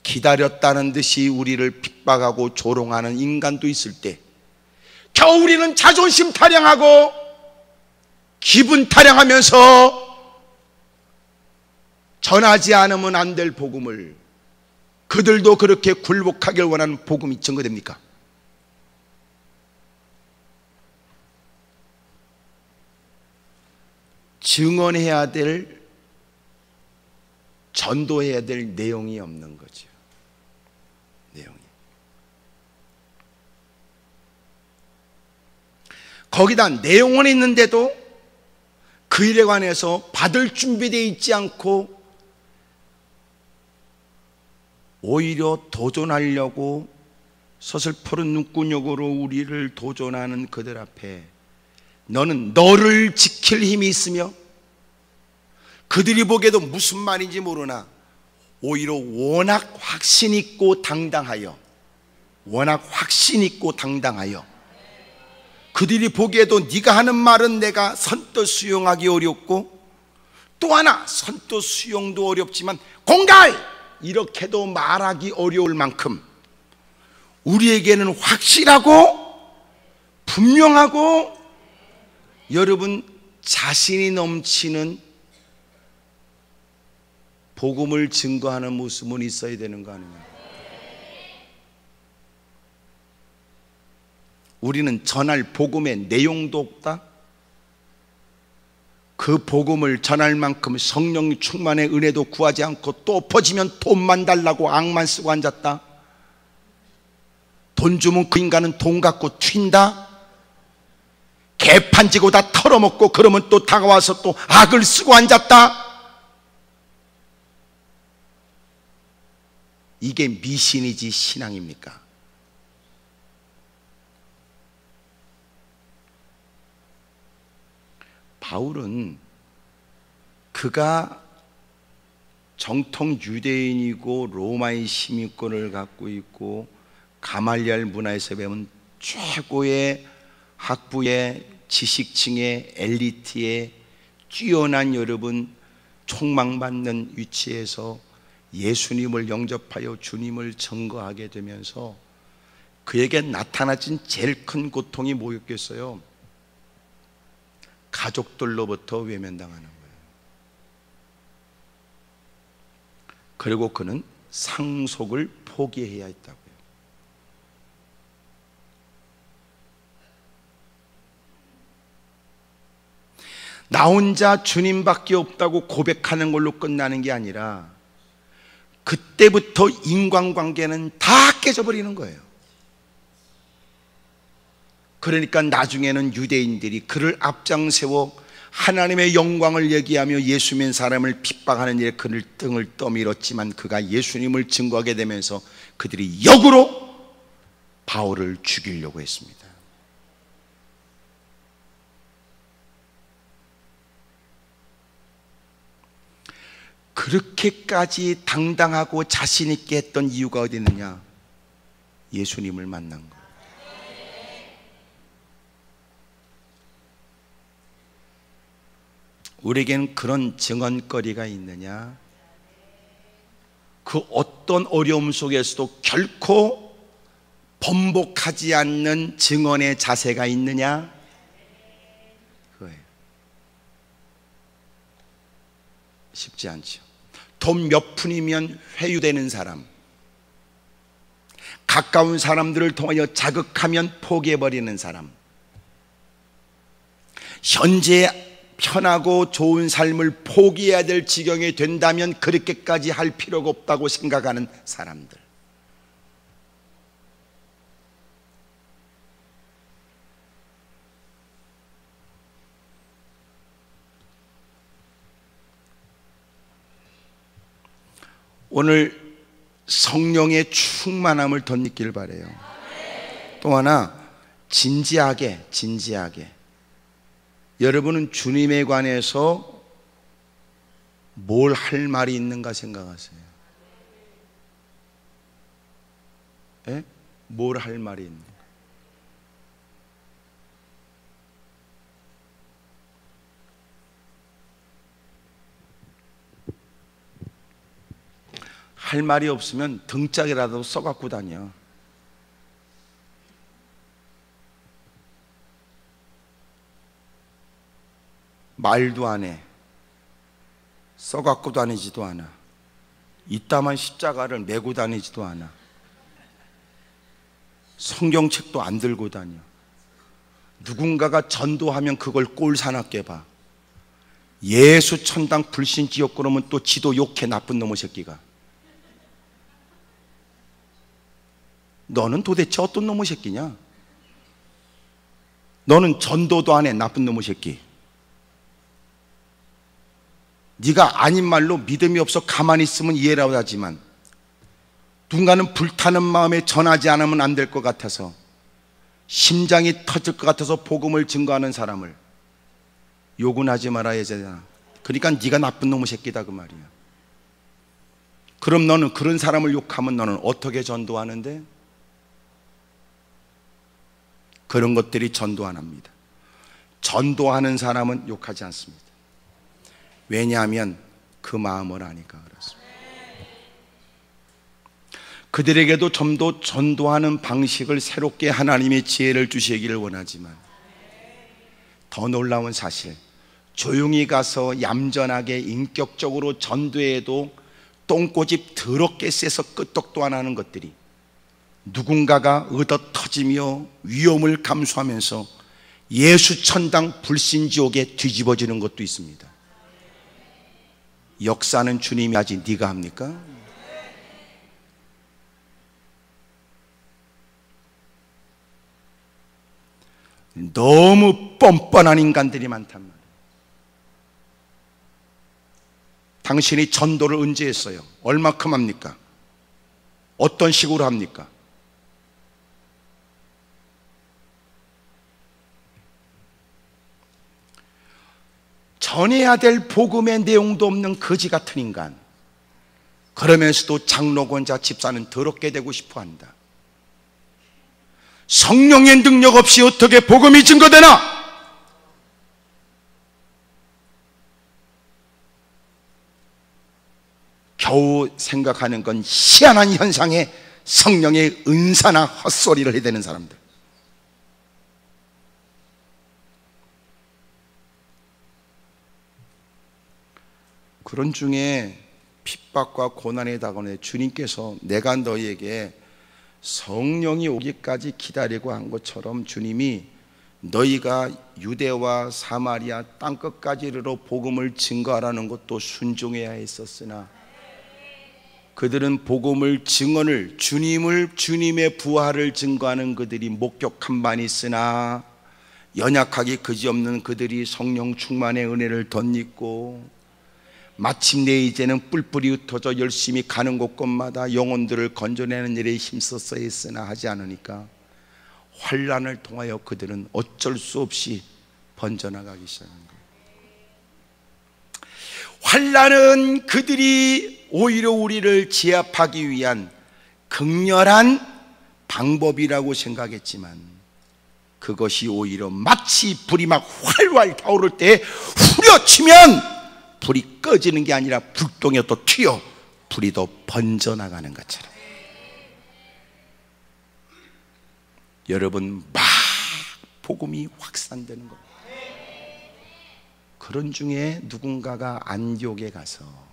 기다렸다는 듯이 우리를 핍박하고 조롱하는 인간도 있을 때 겨우 우리는 자존심 타령하고 기분 타령하면서 전하지 않으면 안 될 복음을 그들도 그렇게 굴복하길 원하는 복음이 증거됩니까? 증언해야 될, 전도해야 될 내용이 없는 거죠. 내용이. 거기다 내용은 있는데도 그 일에 관해서 받을 준비되어 있지 않고 오히려 도전하려고 서슬퍼른 눈구녕으로 우리를 도전하는 그들 앞에 너는 너를 지킬 힘이 있으며 그들이 보기에도 무슨 말인지 모르나 오히려 워낙 확신 있고 당당하여, 워낙 확신 있고 당당하여 그들이 보기에도 네가 하는 말은 내가 선뜻 수용하기 어렵고 또 하나 선뜻 수용도 어렵지만 공갈! 이렇게도 말하기 어려울 만큼 우리에게는 확실하고 분명하고 여러분 자신이 넘치는 복음을 증거하는 모습은 있어야 되는 거 아니냐. 우리는 전할 복음의 내용도 없다. 그 복음을 전할 만큼 성령 충만의 은혜도 구하지 않고 또 엎어지면 돈만 달라고 악만 쓰고 앉았다. 돈 주면 그 인간은 돈 갖고 튄다. 개판지고 다 털어먹고 그러면 또 다가와서 또 악을 쓰고 앉았다. 이게 미신이지 신앙입니까? 바울은 그가 정통 유대인이고 로마의 시민권을 갖고 있고 가말리알 문화에서 배운 최고의 학부의 지식층의 엘리트의 뛰어난 여러분, 촉망받는 위치에서 예수님을 영접하여 주님을 증거하게 되면서 그에게 나타나진 제일 큰 고통이 뭐였겠어요? 가족들로부터 외면당하는 거예요. 그리고 그는 상속을 포기해야 했다고요. 나 혼자 주님밖에 없다고 고백하는 걸로 끝나는 게 아니라 그때부터 인간관계는 다 깨져버리는 거예요. 그러니까 나중에는 유대인들이 그를 앞장세워 하나님의 영광을 얘기하며 예수 믿는 사람을 핍박하는 일에 그를 등을 떠밀었지만 그가 예수님을 증거하게 되면서 그들이 역으로 바울을 죽이려고 했습니다. 그렇게까지 당당하고 자신 있게 했던 이유가 어디 있느냐? 예수님을 만난 거예요. 우리에게는 그런 증언거리가 있느냐? 그 어떤 어려움 속에서도 결코 번복하지 않는 증언의 자세가 있느냐? 그거예요. 쉽지 않죠. 돈 몇 푼이면 회유되는 사람, 가까운 사람들을 통하여 자극하면 포기해버리는 사람, 현재 편하고 좋은 삶을 포기해야 될 지경이 된다면 그렇게까지 할 필요가 없다고 생각하는 사람들. 오늘 성령의 충만함을 덧입기를 바라요. 또 하나, 진지하게 여러분은 주님에 관해서 뭘 할 말이 있는가 생각하세요? 예? 뭘 할 말이 있는가? 할 말이 없으면 등짝이라도 써갖고 다녀. 말도 안 해. 써갖고 다니지도 않아. 이따만 십자가를 메고 다니지도 않아. 성경책도 안 들고 다녀. 누군가가 전도하면 그걸 꼴사납게 봐. 예수 천당 불신 지옥 그러면 또 지도 욕해, 나쁜 놈의 새끼가. 너는 도대체 어떤 놈의 새끼냐? 너는 전도도 안 해, 나쁜 놈의 새끼. 네가 아닌 말로 믿음이 없어 가만히 있으면 이해라고 하지만 누군가는 불타는 마음에 전하지 않으면 안 될 것 같아서, 심장이 터질 것 같아서 복음을 증거하는 사람을 욕은 하지 말아야 되잖아. 그러니까 네가 나쁜 놈의 새끼다 그 말이야. 그럼 너는 그런 사람을 욕하면 너는 어떻게 전도하는데? 그런 것들이 전도 안 합니다. 전도하는 사람은 욕하지 않습니다. 왜냐하면 그 마음을 아니까 그렇습니다. 그들에게도 좀 더 전도하는 방식을 새롭게 하나님의 지혜를 주시기를 원하지만, 더 놀라운 사실, 조용히 가서 얌전하게 인격적으로 전도해도 똥꼬집 더럽게 세서 끄떡도 안 하는 것들이 누군가가 얻어 터지며 위험을 감수하면서 예수 천당 불신지옥에 뒤집어지는 것도 있습니다. 역사는 주님이 하지 네가 합니까? 너무 뻔뻔한 인간들이 많단 말이에요. 당신이 전도를 언제 했어요? 얼마큼 합니까? 어떤 식으로 합니까? 전해야 될 복음의 내용도 없는 거지 같은 인간, 그러면서도 장로권자 집사는 더럽게 되고 싶어 한다. 성령의 능력 없이 어떻게 복음이 증거되나? 겨우 생각하는 건 희한한 현상에 성령의 은사나 헛소리를 해대는 사람들. 그런 중에 핍박과 고난에 다가오는 주님께서 내가 너희에게 성령이 오기까지 기다리고 한 것처럼 주님이 너희가 유대와 사마리아 땅끝까지 이르러 복음을 증거하라는 것도 순종해야 했었으나 그들은 복음을 증언을 주님의 부활을 증거하는 그들이 목격한 바니 있으나 연약하기 그지없는 그들이 성령 충만의 은혜를 덧입고 마침내 이제는 뿔뿔이 흩어져 열심히 가는 곳곳마다 영혼들을 건져내는 일에 힘썼어야 했으나 하지 않으니까 환난을 통하여 그들은 어쩔 수 없이 번져나가기 시작한 거예요. 환난은 그들이 오히려 우리를 제압하기 위한 극렬한 방법이라고 생각했지만 그것이 오히려 마치 불이 막 활활 타오를 때 후려치면 불이 꺼지는 게 아니라 불똥에 또 튀어 불이 더 번져나가는 것처럼 여러분 막 복음이 확산되는 겁니다. 그런 중에 누군가가 안디옥에 가서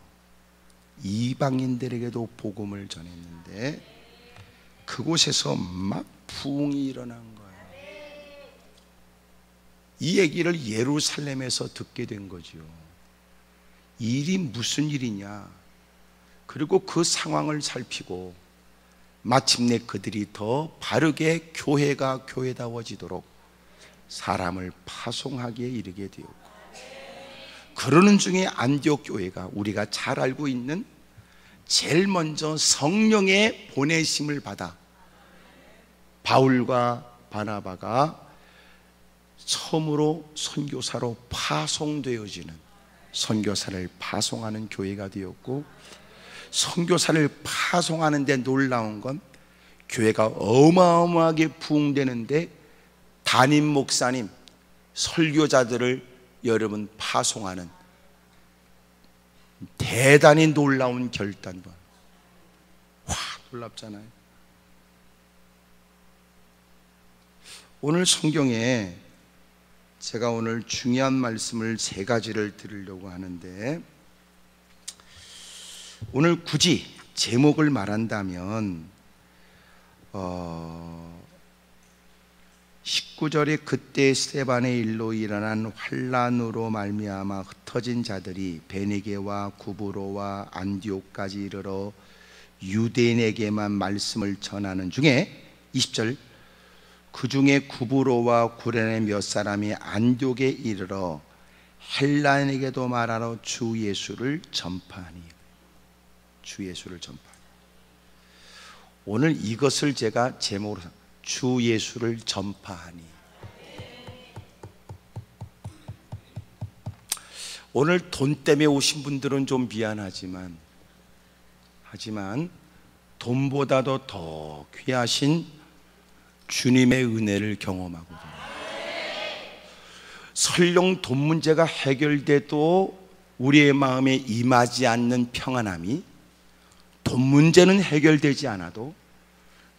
이방인들에게도 복음을 전했는데 그곳에서 막 부흥이 일어난 거예요. 이 얘기를 예루살렘에서 듣게 된 거죠. 일이 무슨 일이냐. 그리고 그 상황을 살피고 마침내 그들이 더 바르게 교회가 교회다워지도록 사람을 파송하기에 이르게 되었고, 그러는 중에 안디옥 교회가 우리가 잘 알고 있는 제일 먼저 성령의 보내심을 받아 바울과 바나바가 처음으로 선교사로 파송되어지는, 선교사를 파송하는 교회가 되었고, 선교사를 파송하는 데 놀라운 건 교회가 어마어마하게 부흥되는데 담임 목사님, 설교자들을 여러분 파송하는 대단히 놀라운 결단과, 와, 놀랍잖아요. 오늘 성경에 제가 오늘 중요한 말씀을 세 가지를 드리려고 하는데, 오늘 굳이 제목을 말한다면 19절에 그때 스데반의 일로 일어난 환난으로 말미암아 흩어진 자들이 베니게와 구브로와 안디옥까지 이르러 유대인에게만 말씀을 전하는 중에 20절, 그 중에 구브로와 구레네 몇 사람이 안디옥에 이르러 헬라인에게도 말하러 주 예수를 전파하니, 주 예수를 전파하니. 오늘 이것을 제가 제목으로 주 예수를 전파하니. 오늘 돈 때문에 오신 분들은 좀 미안하지만 돈보다도 더 귀하신 주님의 은혜를 경험하거든요. 설령 돈 문제가 해결돼도 우리의 마음에 임하지 않는 평안함이, 돈 문제는 해결되지 않아도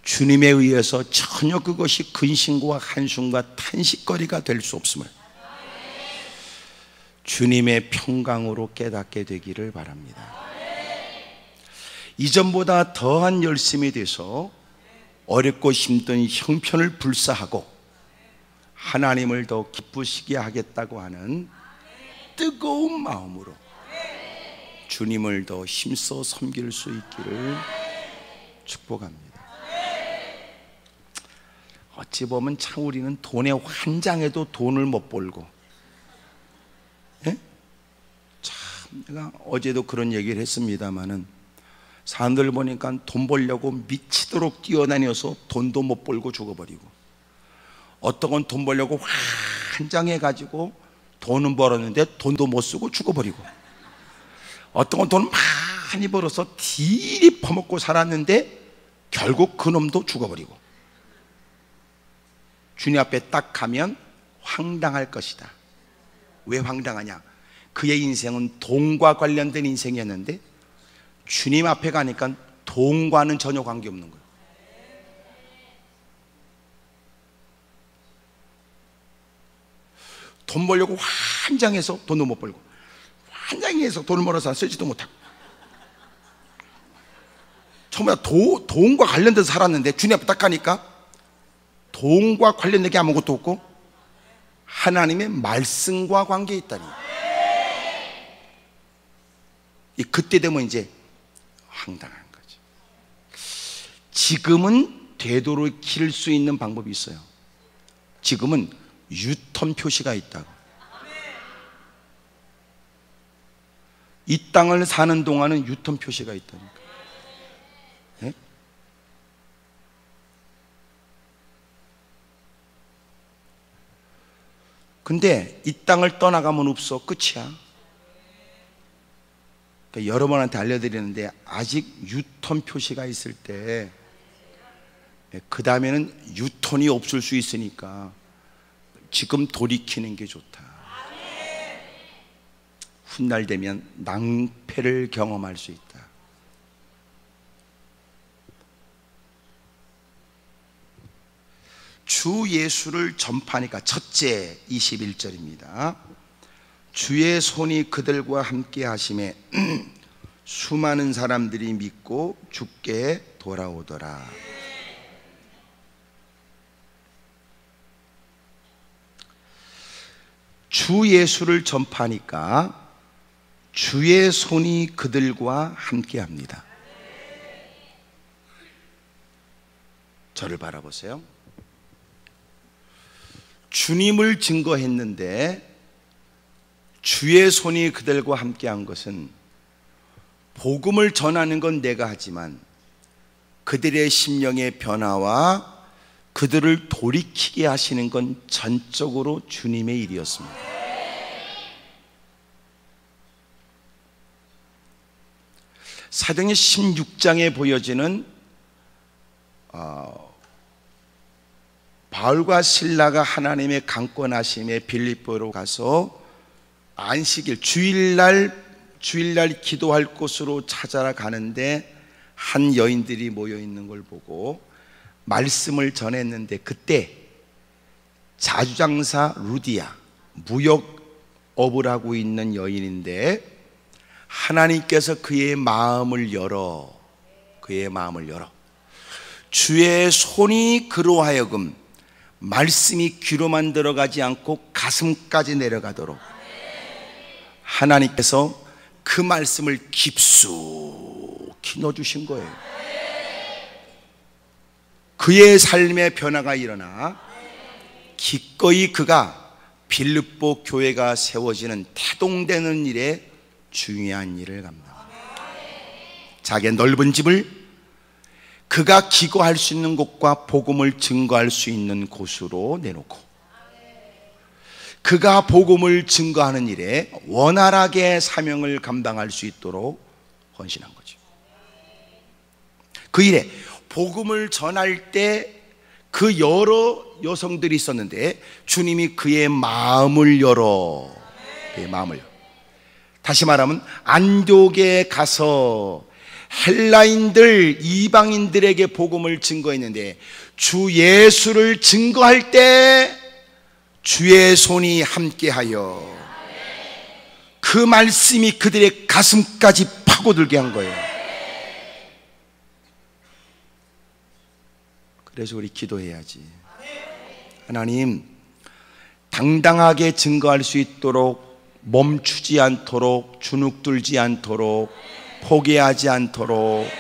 주님에 의해서 전혀 그것이 근심과 한숨과 탄식거리가 될 수 없음을 주님의 평강으로 깨닫게 되기를 바랍니다. 이전보다 더한 열심이 돼서 어렵고 힘든 형편을 불사하고 하나님을 더 기쁘시게 하겠다고 하는 뜨거운 마음으로 주님을 더 힘써 섬길 수 있기를 축복합니다. 어찌 보면 참 우리는 돈에 환장해도 돈을 못 벌고, 예? 참 내가 어제도 그런 얘기를 했습니다마는 사람들 보니까 돈 벌려고 미치도록 뛰어다녀서 돈도 못 벌고 죽어버리고, 어떤 건 돈 벌려고 환장해가지고 돈은 벌었는데 돈도 못 쓰고 죽어버리고, 어떤 건 돈 많이 벌어서 딜이 퍼먹고 살았는데 결국 그놈도 죽어버리고, 주님 앞에 딱 가면 황당할 것이다. 왜 황당하냐? 그의 인생은 돈과 관련된 인생이었는데 주님 앞에 가니까 돈과는 전혀 관계없는 거예요. 돈 벌려고 환장해서 돈도 못 벌고, 환장해서 돈을 벌어서 쓰지도 못하고, 전부 다 돈과 관련돼서 살았는데 주님 앞에 딱 가니까 돈과 관련된 게 아무것도 없고 하나님의 말씀과 관계에 있다니. 그때 되면 이제 황당한 거죠. 지금은 되도록일 수 있는 방법이 있어요. 지금은 유턴 표시가 있다고. 이 땅을 사는 동안은 유턴 표시가 있다니까. 네? 근데 이 땅을 떠나가면 없어. 끝이야. 그러니까 여러분한테 알려드리는데, 아직 유턴 표시가 있을 때, 그 다음에는 유턴이 없을 수 있으니까 지금 돌이키는 게 좋다. 훗날 되면 낭패를 경험할 수 있다. 주 예수를 전파하니까, 첫째 21절입니다. 주의 손이 그들과 함께 하심에 수많은 사람들이 믿고 주께 돌아오더라. 주 예수를 전파하니까 주의 손이 그들과 함께 합니다. 저를 바라보세요. 주님을 증거했는데 주의 손이 그들과 함께 한 것은, 복음을 전하는 건 내가 하지만 그들의 심령의 변화와 그들을 돌이키게 하시는 건 전적으로 주님의 일이었습니다. 사도행전 16장에 보여지는 바울과 실라가 하나님의 강권하심에 빌립보로 가서 안식일, 주일날 기도할 곳으로 찾아라 가는데 한 여인들이 모여 있는 걸 보고 말씀을 전했는데, 그때 자주장사 루디아, 무역업을 하고 있는 여인인데 하나님께서 그의 마음을 열어 주의 손이 그로 하여금 말씀이 귀로만 들어가지 않고 가슴까지 내려가도록 하나님께서 그 말씀을 깊숙이 넣어주신 거예요. 그의 삶의 변화가 일어나 기꺼이 그가 빌립보 교회가 세워지는 태동되는 일에 중요한 일을 감당합니다. 자기의 넓은 집을 그가 기거할 수 있는 곳과 복음을 증거할 수 있는 곳으로 내놓고, 그가 복음을 증거하는 일에 원활하게 사명을 감당할 수 있도록 헌신한 거죠. 그 일에 복음을 전할 때 그 여러 여성들이 있었는데 주님이 그의 마음을 열어. 다시 말하면 안디옥에 가서 헬라인들, 이방인들에게 복음을 증거했는데 주 예수를 증거할 때 주의 손이 함께하여 그 말씀이 그들의 가슴까지 파고들게 한 거예요. 그래서 우리 기도해야지. 하나님, 당당하게 증거할 수 있도록, 멈추지 않도록, 주눅들지 않도록, 포기하지 않도록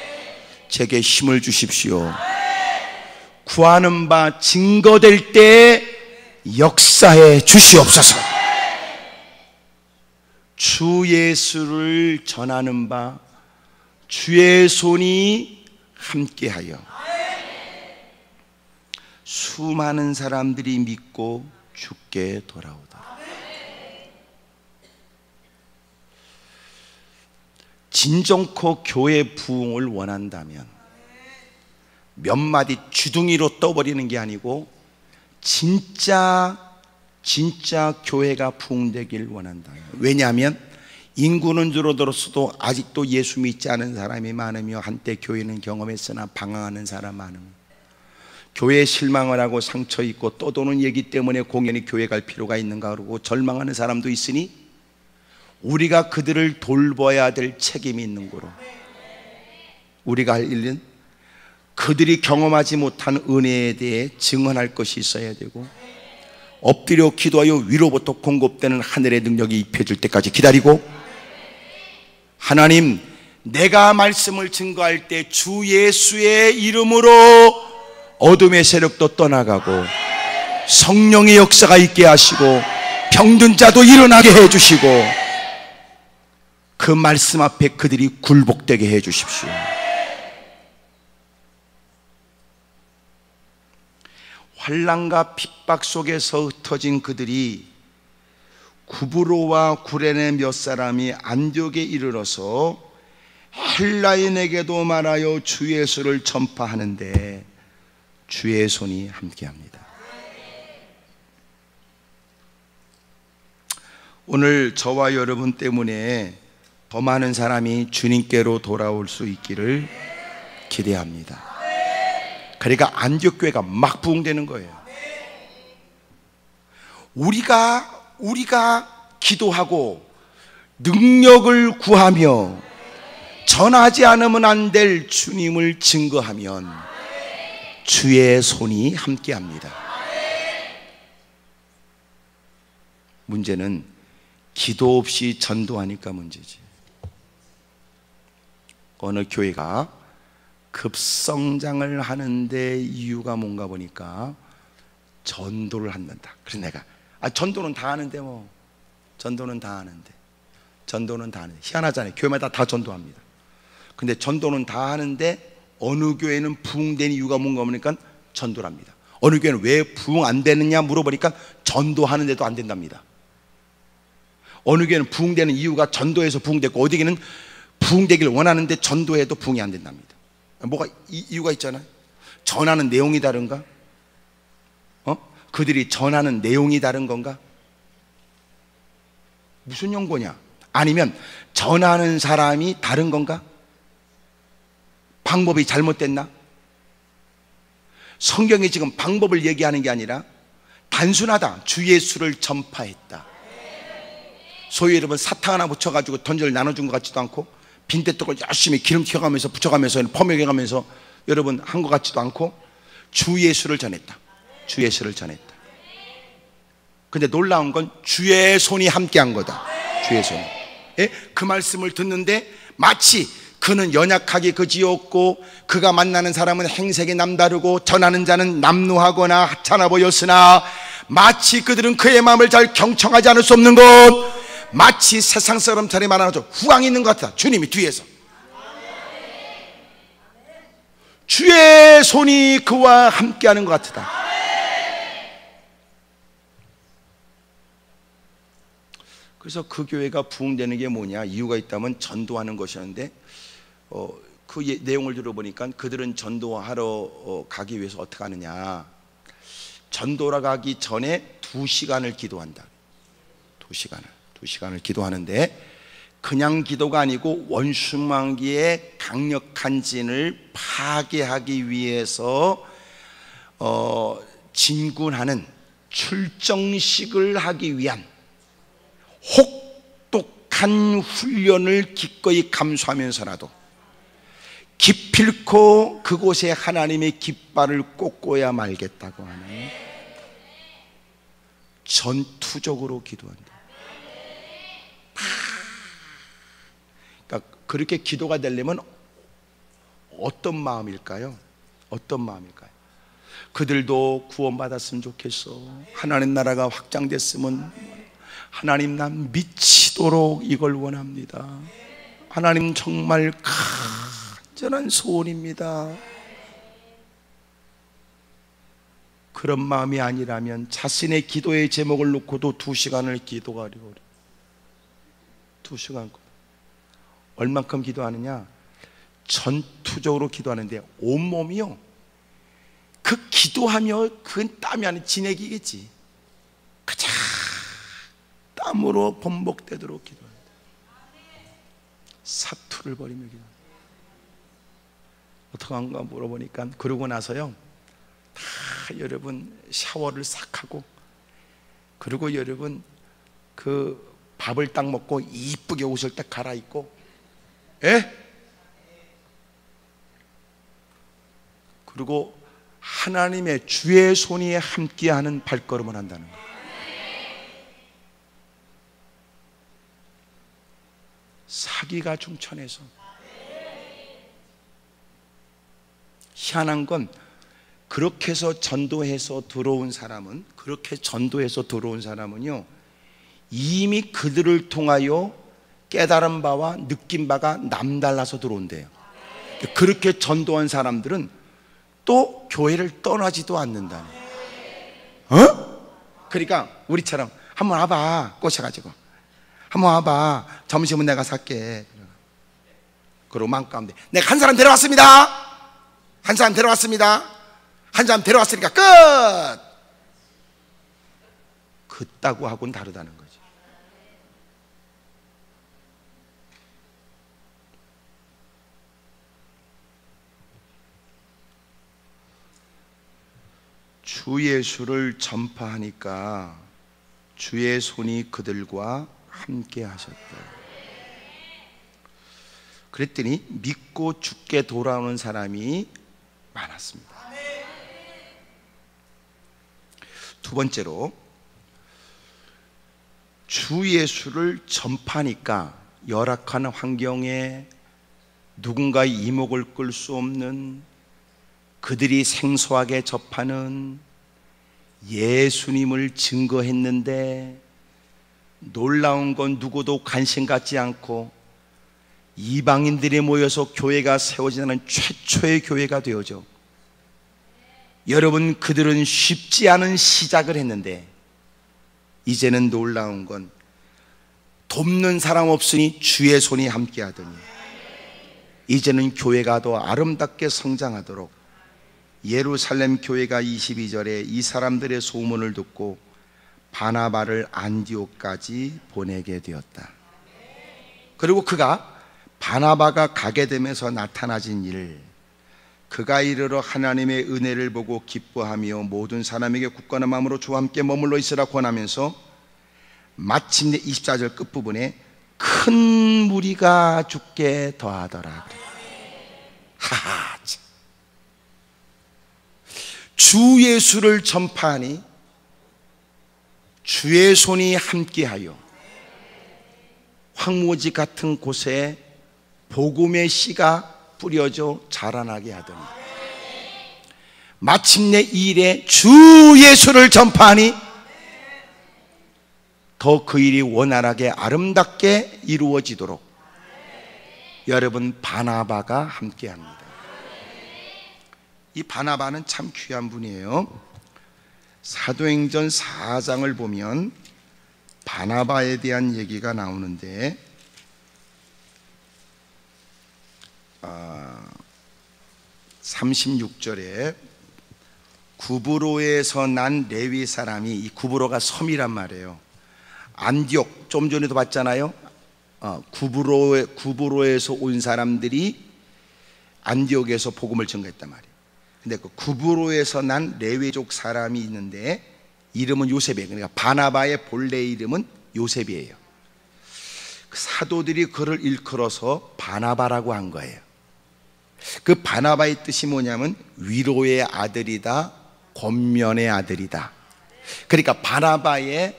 제게 힘을 주십시오. 구하는 바 증거될 때 역사해 주시옵소서. 주 예수를 전하는 바 주의 손이 함께하여 수많은 사람들이 믿고 주께 돌아오다. 진정코 교회 부흥을 원한다면 몇 마디 주둥이로 떠버리는 게 아니고 진짜 교회가 부흥되길 원한다. 왜냐하면 인구는 줄어들었어도 아직도 예수 믿지 않은 사람이 많으며, 한때 교회는 경험했으나 방황하는 사람 많으며, 교회에 실망을 하고 상처 입고 떠도는 얘기 때문에 공연히 교회 갈 필요가 있는가 그러고 절망하는 사람도 있으니, 우리가 그들을 돌봐야 될 책임이 있는 거로, 우리가 할 일은 그들이 경험하지 못한 은혜에 대해 증언할 것이 있어야 되고, 엎드려 기도하여 위로부터 공급되는 하늘의 능력이 입혀질 때까지 기다리고, 하나님, 내가 말씀을 증거할 때 주 예수의 이름으로 어둠의 세력도 떠나가고 성령의 역사가 있게 하시고 병든 자도 일어나게 해주시고 그 말씀 앞에 그들이 굴복되게 해주십시오. 환난과 핍박 속에서 흩어진 그들이 구브로와 구레네 몇 사람이 안디옥에 이르러서 헬라인에게도 말하여 주 예수를 전파하는데 주의 손이 함께합니다. 오늘 저와 여러분 때문에 더 많은 사람이 주님께로 돌아올 수 있기를 기대합니다. 그러니까 안디옥 교회가 막 부흥되는 거예요. 우리가 기도하고 능력을 구하며 전하지 않으면 안 될 주님을 증거하면 주의 손이 함께합니다. 문제는 기도 없이 전도하니까 문제지. 어느 교회가 급성장을 하는데 이유가 뭔가 보니까 전도를 한단다. 그래서 내가 전도는 다 하는데 전도는 다 하는데 희한하잖아요. 교회마다 다 전도합니다. 근데 전도는 다 하는데 어느 교회는 부흥된 이유가 뭔가 보니까 전도를 합니다. 어느 교회는 왜 부흥 안 되느냐 물어보니까 전도하는데도 안 된답니다. 어느 교회는 부흥되는 이유가 전도해서 부흥됐고, 어디 교회는 부흥되기를 원하는데 전도해도 부흥이 안 된답니다. 뭐가 이유가 있잖아요. 전하는 내용이 다른가? 그들이 전하는 내용이 다른 건가? 무슨 연고냐? 아니면 전하는 사람이 다른 건가? 방법이 잘못됐나? 성경이 지금 방법을 얘기하는 게 아니라 단순하다. 주 예수를 전파했다. 소위 여러분 사탕 하나 붙여가지고 던져를 나눠준 것 같지도 않고, 빈대떡을 열심히 기름 튀어가면서 붙여가면서 퍼먹여가면서 여러분 한 것 같지도 않고, 주 예수를 전했다. 주 예수를 전했다. 근데 놀라운 건 주의 손이 함께한 거다. 주의 손이. 그 말씀을 듣는데 마치 그는 연약하게 그지없고 그가 만나는 사람은 행색이 남다르고 전하는 자는 남루하거나 하찮아 보였으나 마치 그들은 그의 마음을 잘 경청하지 않을 수 없는 것, 마치 세상 사람처럼 말하죠. 후광이 있는 것 같다. 주님이 뒤에서 주의 손이 그와 함께하는 것 같다. 그래서 그 교회가 부흥되는 게 뭐냐? 이유가 있다면 전도하는 것이었는데, 그 내용을 들어보니까 그들은 전도하러 가기 위해서 어떻게 하느냐? 전도로 가기 전에 2시간을 기도한다. 2시간을 기도하는데, 그냥 기도가 아니고 원수마귀의 강력한 진을 파괴하기 위해서 진군하는 출정식을 하기 위한 혹독한 훈련을 기꺼이 감수하면서라도 기필코 그곳에 하나님의 깃발을 꽂고야 말겠다고 하는 전투적으로 기도한다. 그러니까 그렇게 기도가 되려면 어떤 마음일까요? 어떤 마음일까요? 그들도 구원받았으면 좋겠어. 하나님 나라가 확장됐으면, 하나님 난 미치도록 이걸 원합니다. 하나님 정말 간절한 소원입니다. 그런 마음이 아니라면 자신의 기도의 제목을 놓고도 2시간을 기도하려고. 2시간. 얼만큼 기도하느냐? 전투적으로 기도하는데 온몸이요, 그 기도하며 그 땀이 아닌 진액이겠지. 그저 땀으로 범벅되도록 기도한다. 사투를 벌이며 기도. 어떡한가 물어보니까 그러고 나서요 다 여러분 샤워를 싹 하고, 그리고 여러분 그 밥을 딱 먹고 이쁘게 옷을 딱 갈아입고, 예? 그리고 하나님의 주의 손이 함께하는 발걸음을 한다는 거예요. 사기가 중천해서. 희한한 건 그렇게 해서 전도해서 들어온 사람은, 이미 그들을 통하여 깨달은 바와 느낀 바가 남달라서 들어온대요. 그렇게 전도한 사람들은 또 교회를 떠나지도 않는다네. 그러니까 우리처럼 한번 와봐, 꼬셔가지고 한번 와봐, 점심은 내가 살게. 그러고 마음 가운데 내가 한 사람 데려왔습니다. 한 사람 데려왔으니까 끝! 그따구 하고는 다르다는 거지. 주 예수를 전파하니까 주의 손이 그들과 함께 하셨다. 그랬더니 믿고 죽게 돌아오는 사람이 많았습니다. 두 번째로, 주 예수를 전파하니까 열악한 환경에 누군가의 이목을 끌 수 없는, 그들이 생소하게 접하는 예수님을 증거했는데, 놀라운 건 누구도 관심 갖지 않고 이방인들이 모여서 교회가 세워지는 최초의 교회가 되어져. 여러분, 그들은 쉽지 않은 시작을 했는데 이제는 놀라운 건 돕는 사람 없으니 주의 손이 함께 하더니 이제는 교회가 더 아름답게 성장하도록 예루살렘 교회가 22절에 이 사람들의 소문을 듣고 바나바를 안디옥까지 보내게 되었다. 그리고 그가 바나바가 가게 되면서 나타나진 일, 그가 이르러 하나님의 은혜를 보고 기뻐하며 모든 사람에게 굳건한 마음으로 주와 함께 머물러 있으라 권하면서 마침내 24절 끝부분에 큰 무리가 죽게 더하더라. 하하, 참. 주 예수를 전파하니 주의 손이 함께하여 황무지 같은 곳에 복음의 씨가 뿌려져 자라나게 하더니 마침내 이 일에 주 예수를 전파하니 더 그 일이 원활하게 아름답게 이루어지도록 여러분 바나바가 함께합니다. 이 바나바는 참 귀한 분이에요. 사도행전 4장을 보면 바나바에 대한 얘기가 나오는데 36절에 구브로에서 난 레위 사람이, 이 구브로가 섬이란 말이에요. 안디옥 좀 전에도 봤잖아요. 구브로에서 온 사람들이 안디옥에서 복음을 전거했단 말이에요. 근데 그 구브로에서 난 레위족 사람이 있는데 이름은 요셉이에요. 그러니까 바나바의 본래 이름은 요셉이에요. 그 사도들이 그를 일컬어서 바나바라고 한 거예요. 그 바나바의 뜻이 뭐냐면 위로의 아들이다, 권면의 아들이다. 그러니까 바나바의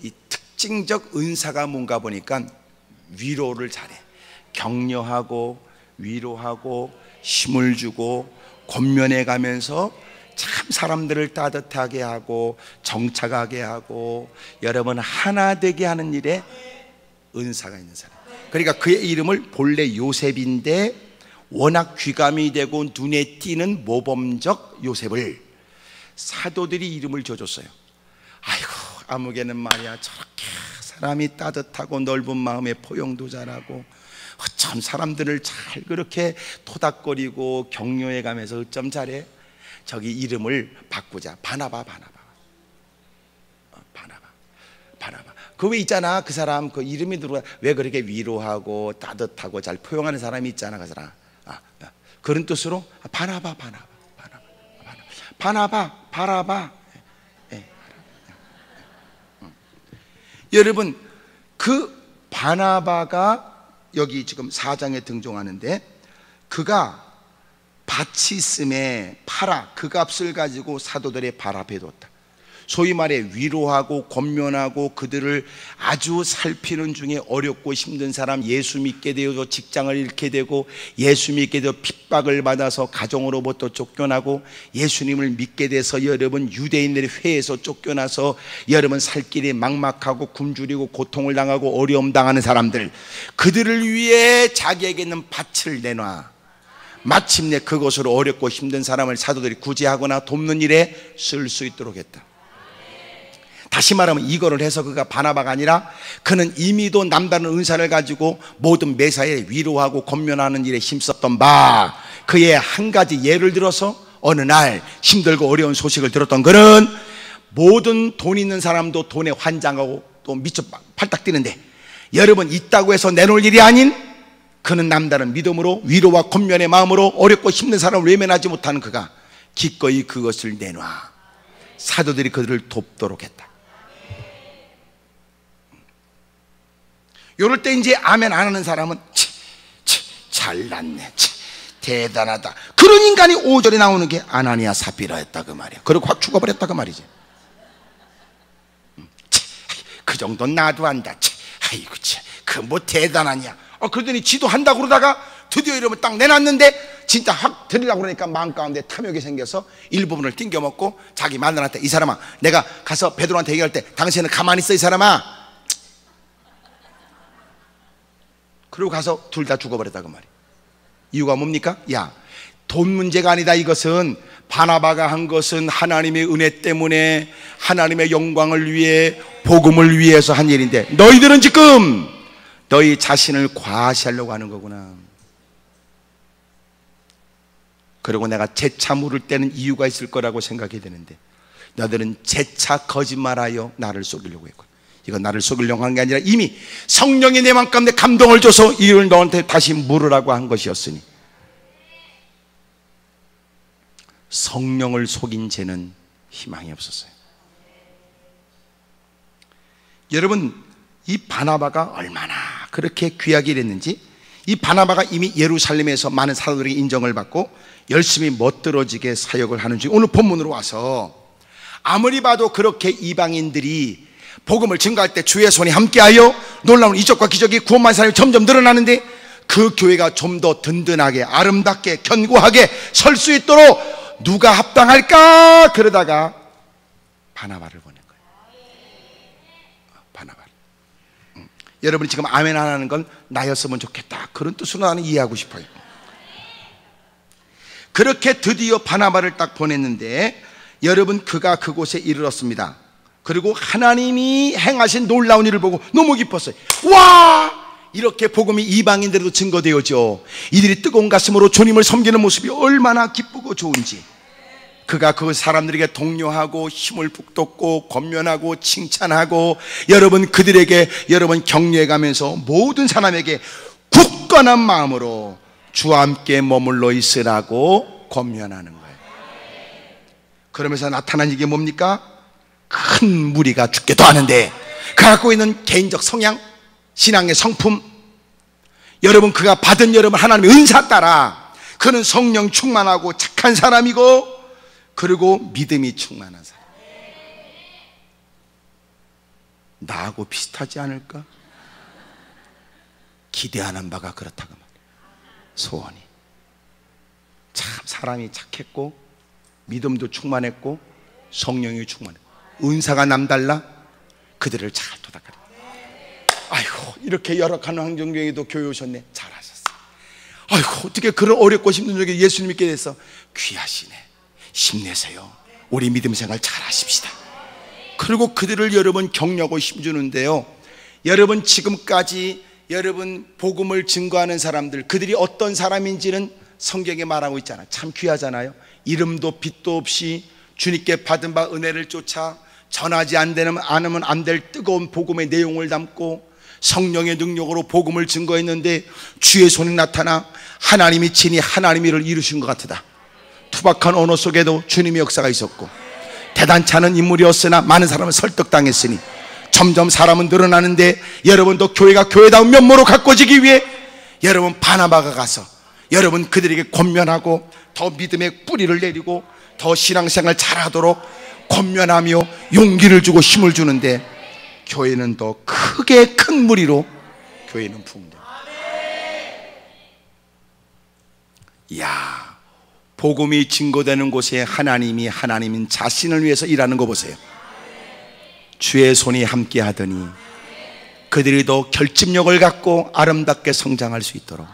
이 특징적 은사가 뭔가 보니까 위로를 잘해. 격려하고 위로하고 힘을 주고 권면해 가면서 참 사람들을 따뜻하게 하고 정착하게 하고 여러분 하나 되게 하는 일에 은사가 있는 사람. 그러니까 그의 이름을 본래 요셉인데 워낙 귀감이 되고 눈에 띄는 모범적 요셉을 사도들이 이름을 줘줬어요. 아이고 아무개는 말이야 저렇게 사람이 따뜻하고 넓은 마음에 포용도 잘하고 어쩜 사람들을 잘 그렇게 토닥거리고 격려해 가면서 어쩜 잘해. 저기 이름을 바꾸자. 바나바. 그 왜 있잖아, 그 사람 그 이름이 누가 왜 그렇게 위로하고 따뜻하고 잘 포용하는 사람이 있잖아, 그 사람. 그런 뜻으로 바나바. 여러분, 그 바나바가 여기 지금 4장에 등장하는데, 그가 밭이 있음에 팔아 그 값을 가지고 사도들의 발 앞에 뒀다. 소위 말해 위로하고 권면하고 그들을 아주 살피는 중에 어렵고 힘든 사람, 예수 믿게 되어서 직장을 잃게 되고 예수 믿게 되어 핍박을 받아서 가정으로부터 쫓겨나고 예수님을 믿게 돼서 여러분 유대인들의 회에서 쫓겨나서 여러분 살 길이 막막하고 굶주리고 고통을 당하고 어려움 당하는 사람들, 그들을 위해 자기에게 있는 밭을 내놔 마침내 그것으로 어렵고 힘든 사람을 사도들이 구제하거나 돕는 일에 쓸 수 있도록 했다. 다시 말하면 이거를 해서 그가 바나바가 아니라 그는 이미도 남다른 은사를 가지고 모든 매사에 위로하고 권면하는 일에 힘썼던 바, 그의 한 가지 예를 들어서 어느 날 힘들고 어려운 소식을 들었던 그는 모든 돈 있는 사람도 돈에 환장하고 또 미쳐 팔딱 뛰는데, 여러분 있다고 해서 내놓을 일이 아닌 그는 남다른 믿음으로 위로와 권면의 마음으로 어렵고 힘든 사람을 외면하지 못하는 그가 기꺼이 그것을 내놔 사도들이 그들을 돕도록 했다. 이럴 때 이제 아멘 안 하는 사람은 잘났네, 대단하다, 그런 인간이 5절에 나오는 게 아나니아 삽비라였다 그 말이야. 그리고 확 죽어버렸다 그 말이지. 그 정도는 나도 한다. 아이고 그 뭐 대단하냐. 그러더니 지도 한다고 그러다가 드디어 이러면 딱 내놨는데 진짜 확 드리려고 그러니까 마음 가운데 탐욕이 생겨서 일부분을 띵겨먹고 자기 마누라한테, 이 사람아, 내가 가서 베드로한테 얘기할 때 당신은 가만히 있어 이 사람아. 그리고 가서 둘 다 죽어버렸다 그 말이에요. 이유가 뭡니까? 야, 돈 문제가 아니다. 이것은 바나바가 한 것은 하나님의 은혜 때문에 하나님의 영광을 위해 복음을 위해서 한 일인데, 너희들은 지금 너희 자신을 과시하려고 하는 거구나. 그리고 내가 재차 물을 때는 이유가 있을 거라고 생각이 되는데 너희들은 재차 거짓말하여 나를 속이려고 했고, 이건 나를 속이려고 한 게 아니라 이미 성령이 내 마음 가운데 감동을 줘서 이를 너한테 다시 물으라고 한 것이었으니, 성령을 속인 죄는 희망이 없었어요. 여러분, 이 바나바가 얼마나 그렇게 귀하게 일했는지, 이 바나바가 이미 예루살렘에서 많은 사도들에게 인정을 받고 열심히 멋들어지게 사역을 하는 중에 오늘 본문으로 와서 아무리 봐도 그렇게 이방인들이 복음을 증거할 때 주의 손이 함께하여 놀라운 이적과 기적이 구원받은 사람이 점점 늘어나는데, 그 교회가 좀 더 든든하게 아름답게 견고하게 설 수 있도록 누가 합당할까 그러다가 바나바를 보낸 거예요. 바나바를. 여러분이 지금 아멘 안 하는 건 나였으면 좋겠다 그런 뜻으로 나는 이해하고 싶어요. 그렇게 드디어 바나바를 딱 보냈는데 여러분, 그가 그곳에 이르렀습니다. 그리고 하나님이 행하신 놀라운 일을 보고 너무 기뻤어요. 와! 이렇게 복음이 이방인들에도 증거되어져 이들이 뜨거운 가슴으로 주님을 섬기는 모습이 얼마나 기쁘고 좋은지, 그가 그 사람들에게 독려하고 힘을 북돋고 권면하고 칭찬하고 여러분 그들에게 여러분 격려해가면서 모든 사람에게 굳건한 마음으로 주와 함께 머물러 있으라고 권면하는 거예요. 그러면서 나타난 이게 뭡니까? 큰 무리가 죽게도 하는데 그가 갖고 있는 개인적 성향, 신앙의 성품, 여러분 그가 받은 여러분 하나님의 은사 따라 그는 성령 충만하고 착한 사람이고 그리고 믿음이 충만한 사람. 나하고 비슷하지 않을까? 기대하는 바가 그렇다고 말이야. 소원이 참 사람이 착했고 믿음도 충만했고 성령이 충만했고 은사가 남달라 그들을 잘 도닥거려. 아이고, 이렇게 열악한 환경 중에도 교회 오셨네. 잘하셨어. 아이고, 어떻게 그런 어렵고 힘든 중에 예수님 믿게 돼서 귀하시네. 힘내세요. 우리 믿음 생활 잘 하십시다. 그리고 그들을 여러분 격려하고 힘주는데요, 여러분 지금까지 여러분 복음을 증거하는 사람들, 그들이 어떤 사람인지는 성경에 말하고 있잖아요. 참 귀하잖아요. 이름도 빛도 없이 주님께 받은 바 은혜를 쫓아 전하지 않으면 안 될 뜨거운 복음의 내용을 담고 성령의 능력으로 복음을 증거했는데 주의 손이 나타나 하나님이 친히 하나님의 일을 이루신 것 같다. 투박한 언어 속에도 주님의 역사가 있었고, 대단치 않은 인물이었으나 많은 사람은 설득당했으니 점점 사람은 늘어나는데, 여러분도 교회가 교회다운 면모로 가꿔지기 위해 여러분 바나바가 가서 여러분 그들에게 권면하고 더 믿음의 뿌리를 내리고 더 신앙생활 잘하도록 권면하며 용기를 주고 힘을 주는데, 교회는 더 크게 큰 무리로 교회는 부흥됩니다. 이야, 복음이 증거되는 곳에 하나님인 자신을 위해서 일하는 거 보세요. 주의 손이 함께 하더니 그들이 더 결집력을 갖고 아름답게 성장할 수 있도록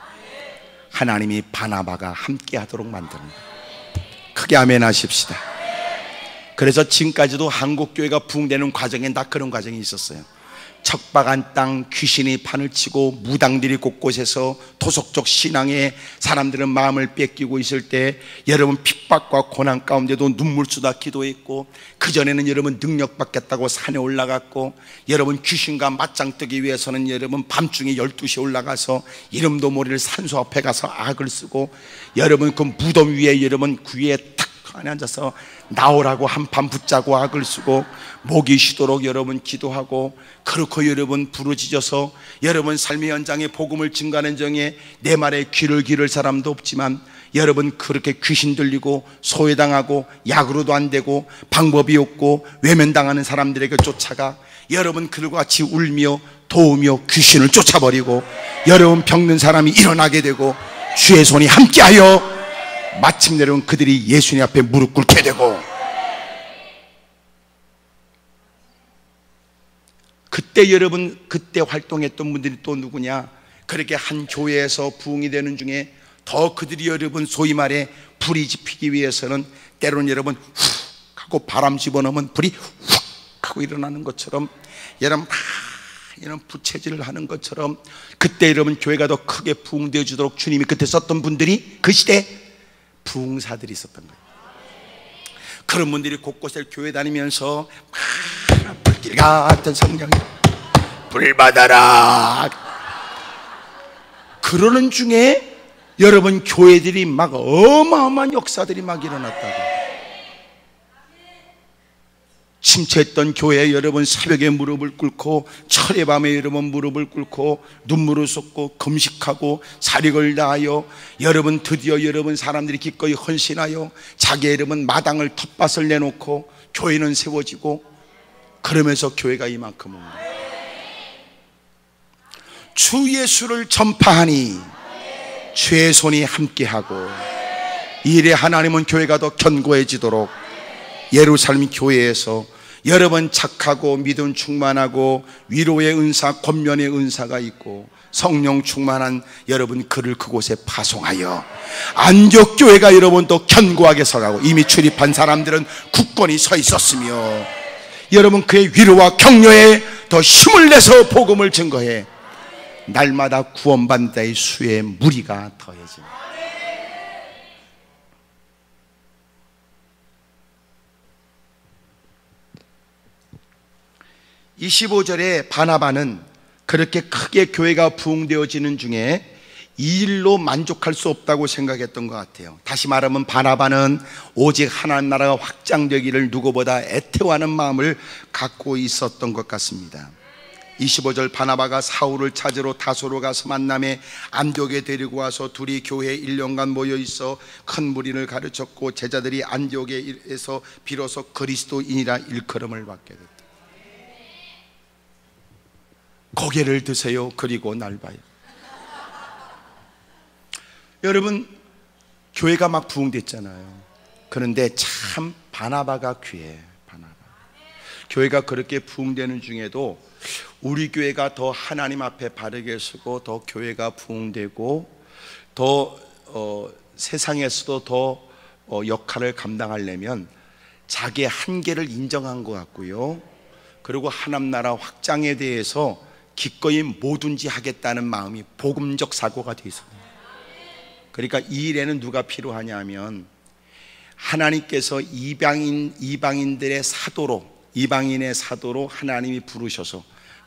하나님이 바나바가 함께 하도록 만드는 거예요. 크게 아멘 하십시다. 그래서 지금까지도 한국교회가 부흥되는 과정에 다 그런 과정이 있었어요. 척박한 땅, 귀신이 판을 치고 무당들이 곳곳에서 도속적 신앙에 사람들은 마음을 뺏기고 있을 때, 여러분 핍박과 고난 가운데도 눈물 쏟아 기도했고, 그전에는 여러분 능력 받겠다고 산에 올라갔고, 여러분 귀신과 맞짱 뜨기 위해서는 여러분 밤중에 12시에 올라가서 이름도 모를 산소 앞에 가서 악을 쓰고, 여러분 그 무덤 위에 여러분 귀에 탁 안에 앉아서 나오라고 한판 붙자고 악을 쓰고, 목이 쉬도록 여러분 기도하고, 그렇고 여러분 부르짖어서 여러분 삶의 현장에 복음을 증가하는 중에 내 말에 귀를 기를 사람도 없지만, 여러분 그렇게 귀신 들리고 소외당하고 약으로도 안 되고 방법이 없고 외면당하는 사람들에게 쫓아가 여러분 그들과 같이 울며 도우며 귀신을 쫓아버리고, 여러분 병든 사람이 일어나게 되고 주의 손이 함께하여 마침내는 그들이 예수님 앞에 무릎 꿇게 되고, 그때 여러분 그때 활동했던 분들이 또 누구냐? 그렇게 한 교회에서 부흥이 되는 중에 더 그들이 여러분 소위 말해 불이 지피기 위해서는 때로는 여러분 훅 하고 바람 집어넣으면 불이 훅 하고 일어나는 것처럼, 여러분 이런 부채질을 하는 것처럼, 그때 여러분 교회가 더 크게 부흥되어 주도록 주님이 그때 썼던 분들이 그 시대 부흥사들이 있었던 거예요. 그런 분들이 곳곳에 교회 다니면서 불길 같은 성령 불 받아라 그러는 중에 여러분 교회들이 막 어마어마한 역사들이 막 일어났다고. 침체했던 교회에 여러분 새벽에 무릎을 꿇고, 철의 밤에 여러분 무릎을 꿇고 눈물을 쏟고 금식하고 사력을 다하여 여러분 드디어 여러분 사람들이 기꺼이 헌신하여 자기 여러분 마당을 텃밭을 내놓고 교회는 세워지고, 그러면서 교회가 이만큼 옵니다. 주 예수를 전파하니 주의 손이 함께하고, 이 일에 하나님은 교회가 더 견고해지도록 예루살렘 교회에서 여러분 착하고 믿음 충만하고 위로의 은사, 권면의 은사가 있고 성령 충만한 여러분 그를 그곳에 파송하여 안디옥 교회가 여러분 더 견고하게 서가고, 이미 출입한 사람들은 굳건히 서 있었으며 여러분 그의 위로와 격려에 더 힘을 내서 복음을 증거해 날마다 구원받는 자의 수의 무리가 더해집니다. 25절에 바나바는 그렇게 크게 교회가 부흥되어지는 중에 이 일로 만족할 수 없다고 생각했던 것 같아요. 다시 말하면 바나바는 오직 하나님 나라가 확장되기를 누구보다 애태워하는 마음을 갖고 있었던 것 같습니다. 25절, 바나바가 사울을 찾으러 다소로 가서 만남에 안디옥에 데리고 와서 둘이 교회에 1년간 모여 있어 큰 무리를 가르쳤고, 제자들이 안디옥에서 비로소 그리스도인이라 일컬음을 받게 됐다. 고개를 드세요. 그리고 날 봐요. 여러분 교회가 막 부흥됐잖아요. 그런데 참 바나바가 귀해. 바나바. 교회가 그렇게 부흥되는 중에도 우리 교회가 더 하나님 앞에 바르게 서고 더 교회가 부흥되고 더 세상에서도 더 역할을 감당하려면 자기의 한계를 인정한 것 같고요, 그리고 하나님 나라 확장에 대해서 기꺼이 뭐든지 하겠다는 마음이 복음적 사고가 되어 있습니다. 그러니까 이 일에는 누가 필요하냐면 하나님께서 이방인들의 사도로 이방인의 사도로 하나님이 부르셔서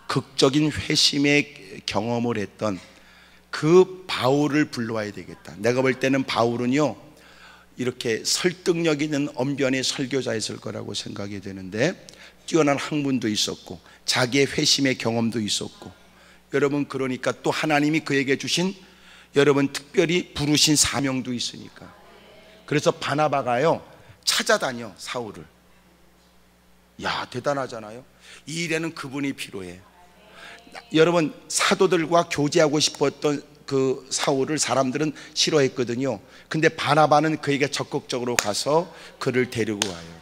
극적인 회심의 경험을 했던 그 바울을 불러와야 되겠다. 내가 볼 때는 바울은요, 이렇게 설득력 있는 언변의 설교자였을 거라고 생각이 되는데, 뛰어난 학문도 있었고 자기의 회심의 경험도 있었고, 여러분 그러니까 또 하나님이 그에게 주신 여러분 특별히 부르신 사명도 있으니까. 그래서 바나바가요 찾아다녀 사울을. 야, 대단하잖아요. 이 일에는 그분이 필요해. 여러분 사도들과 교제하고 싶었던 그 사울을 사람들은 싫어했거든요. 근데 바나바는 그에게 적극적으로 가서 그를 데리고 와요.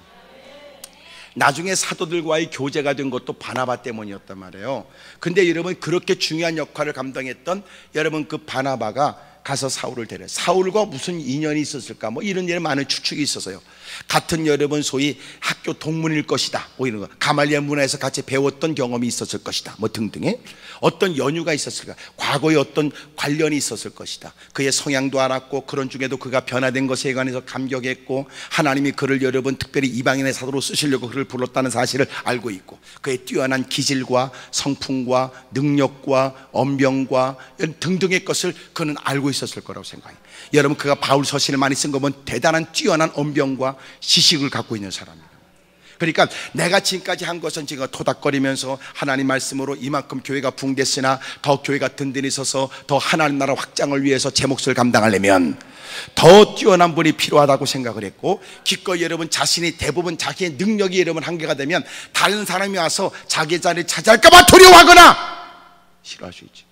나중에 사도들과의 교제가 된 것도 바나바 때문이었단 말이에요. 근데 여러분 그렇게 중요한 역할을 감당했던 여러분 그 바나바가 가서 사울을 데려요. 사울과 무슨 인연이 있었을까? 뭐 이런 일에 많은 추측이 있어서요. 같은 여러분 소위 학교 동문일 것이다, 뭐 이런 거, 가말리엘 문화에서 같이 배웠던 경험이 있었을 것이다, 뭐 등등의 어떤 연유가 있었을까? 과거에 어떤 관련이 있었을 것이다. 그의 성향도 알았고, 그런 중에도 그가 변화된 것에 관해서 감격했고, 하나님이 그를 여러분 특별히 이방인의 사도로 쓰시려고 그를 불렀다는 사실을 알고 있고, 그의 뛰어난 기질과 성품과 능력과 언변과 등등의 것을 그는 알고 있었을 거라고 생각해요. 여러분 그가 바울 서신을 많이 쓴 거 보면 대단한 뛰어난 언변과 지식을 갖고 있는 사람입니다. 그러니까 내가 지금까지 한 것은 지금 토닥거리면서 하나님 말씀으로 이만큼 교회가 붕댔으나 더 교회가 든든히 서서 더 하나님 나라 확장을 위해서 제 몫을 감당하려면 더 뛰어난 분이 필요하다고 생각을 했고, 기꺼이 여러분 자신이 대부분 자기의 능력이 여러분 한계가 되면 다른 사람이 와서 자기 자리를 차지할까 봐 두려워하거나 싫어할 수 있지.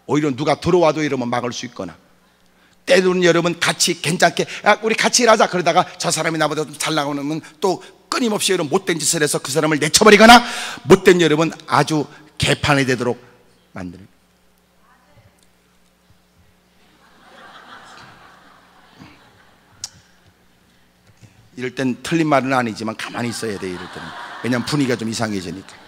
오히려 누가 들어와도 이러면 막을 수 있거나, 때로는 여러분 같이 괜찮게 야, 우리 같이 일하자 그러다가 저 사람이 나보다 좀 잘 나오면 또 끊임없이 여러분 못된 짓을 해서 그 사람을 내쳐버리거나 못된 여러분 아주 개판이 되도록 만드는. 이럴 땐 틀린 말은 아니지만 가만히 있어야 돼. 이럴 때는 왜냐면 분위기가 좀 이상해지니까.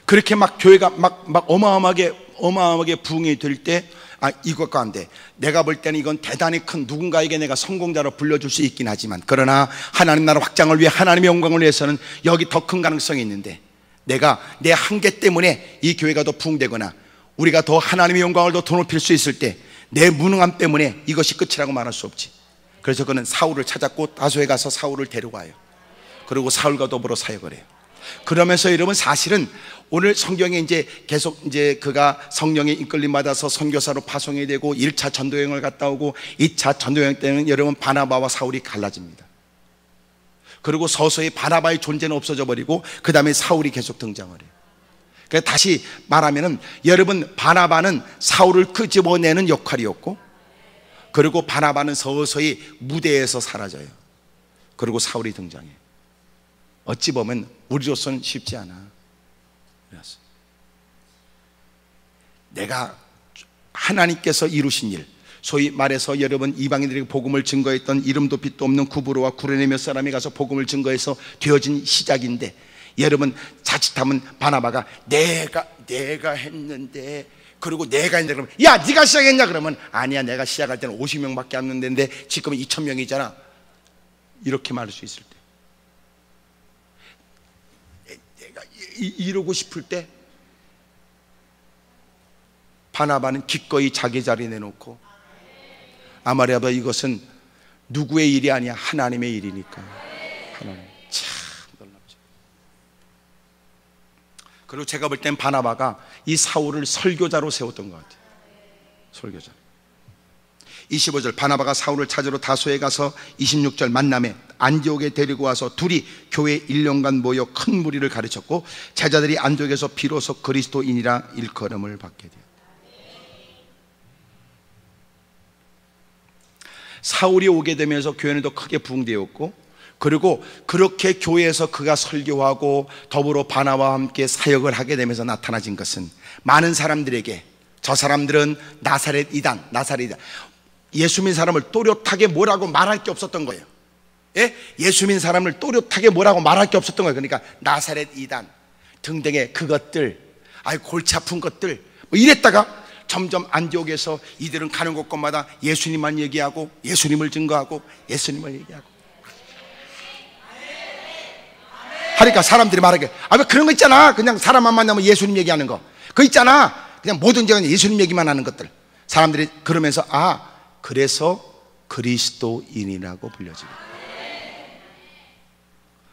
그렇게 막 교회가 막 어마어마하게 부흥이 될 때, 아, 이것과 안 돼. 내가 볼 때는 이건 대단히 큰 누군가에게 내가 성공자로 불려줄 수 있긴 하지만, 그러나 하나님 나라 확장을 위해 하나님의 영광을 위해서는 여기 더 큰 가능성이 있는데, 내가 내 한계 때문에 이 교회가 더 부흥되거나 우리가 더 하나님의 영광을 더 높일 수 있을 때 내 무능함 때문에 이것이 끝이라고 말할 수 없지. 그래서 그는 사울을 찾았고 다소에 가서 사울을 데려와요. 그리고 사울과 더불어 사역을 해요. 그러면서 여러분 사실은 오늘 성경에 이제 계속 이제 그가 성령의 이끌림 받아서 선교사로 파송이 되고 1차 전도여행을 갔다 오고 2차 전도여행 때는 여러분 바나바와 사울이 갈라집니다. 그리고 서서히 바나바의 존재는 없어져 버리고 그 다음에 사울이 계속 등장을 해요. 그러니까 다시 말하면은 여러분 바나바는 사울을 끄집어내는 역할이었고, 그리고 바나바는 서서히 무대에서 사라져요. 그리고 사울이 등장해요. 어찌 보면 우리로서는 쉽지 않아. 그래서 내가 하나님께서 이루신 일, 소위 말해서 여러분 이방인들에게 복음을 증거했던 이름도 빛도 없는 구브로와 구레네 몇 사람이 가서 복음을 증거해서 되어진 시작인데, 여러분 자칫하면 바나바가 내가 했는데, 그리고 내가 했는데 그러면 야 네가 시작했냐 그러면 아니야 내가 시작할 때는 50명밖에 안 됐는데 지금은 2000명이잖아 이렇게 말할 수 있을 때, 내가 이러고 싶을 때 바나바는 기꺼이 자기 자리 내놓고, 아마리아바 이것은 누구의 일이 아니야 하나님의 일이니까. 하나님 참 놀랍죠. 그리고 제가 볼 땐 바나바가 이 사울을 설교자로 세웠던 것 같아요. 설교자. 25절 바나바가 사울을 찾으러 다소에 가서 26절 만남에 안디옥에 데리고 와서 둘이 교회 1년간 모여 큰 무리를 가르쳤고 제자들이 안디옥에서 비로소 그리스도인이라 일컬음을 받게 돼요. 사울이 오게 되면서 교회는 더 크게 부흥되었고, 그리고 그렇게 교회에서 그가 설교하고 더불어 바나바와 함께 사역을 하게 되면서 나타나진 것은 많은 사람들에게 저 사람들은 나사렛 이단 예수 믿는 사람을 또렷하게 뭐라고 말할 게 없었던 거예요. 예? 예수 믿는 사람을 또렷하게 뭐라고 말할 게 없었던 거예요. 그러니까 나사렛 이단 등등의 그것들, 골치 아픈 것들 뭐 이랬다가 점점 안디옥에서 이들은 가는 곳곳마다 예수님만 얘기하고 예수님을 증거하고 예수님을 얘기하고 하니까 사람들이 말하게, 왜 그런 거 있잖아, 그냥 사람만 만나면 예수님 얘기하는 거, 그거 있잖아, 그냥 뭐든지 그냥 예수님 얘기만 하는 것들. 사람들이 그러면서 그래서 그리스도인이라고 불려지고,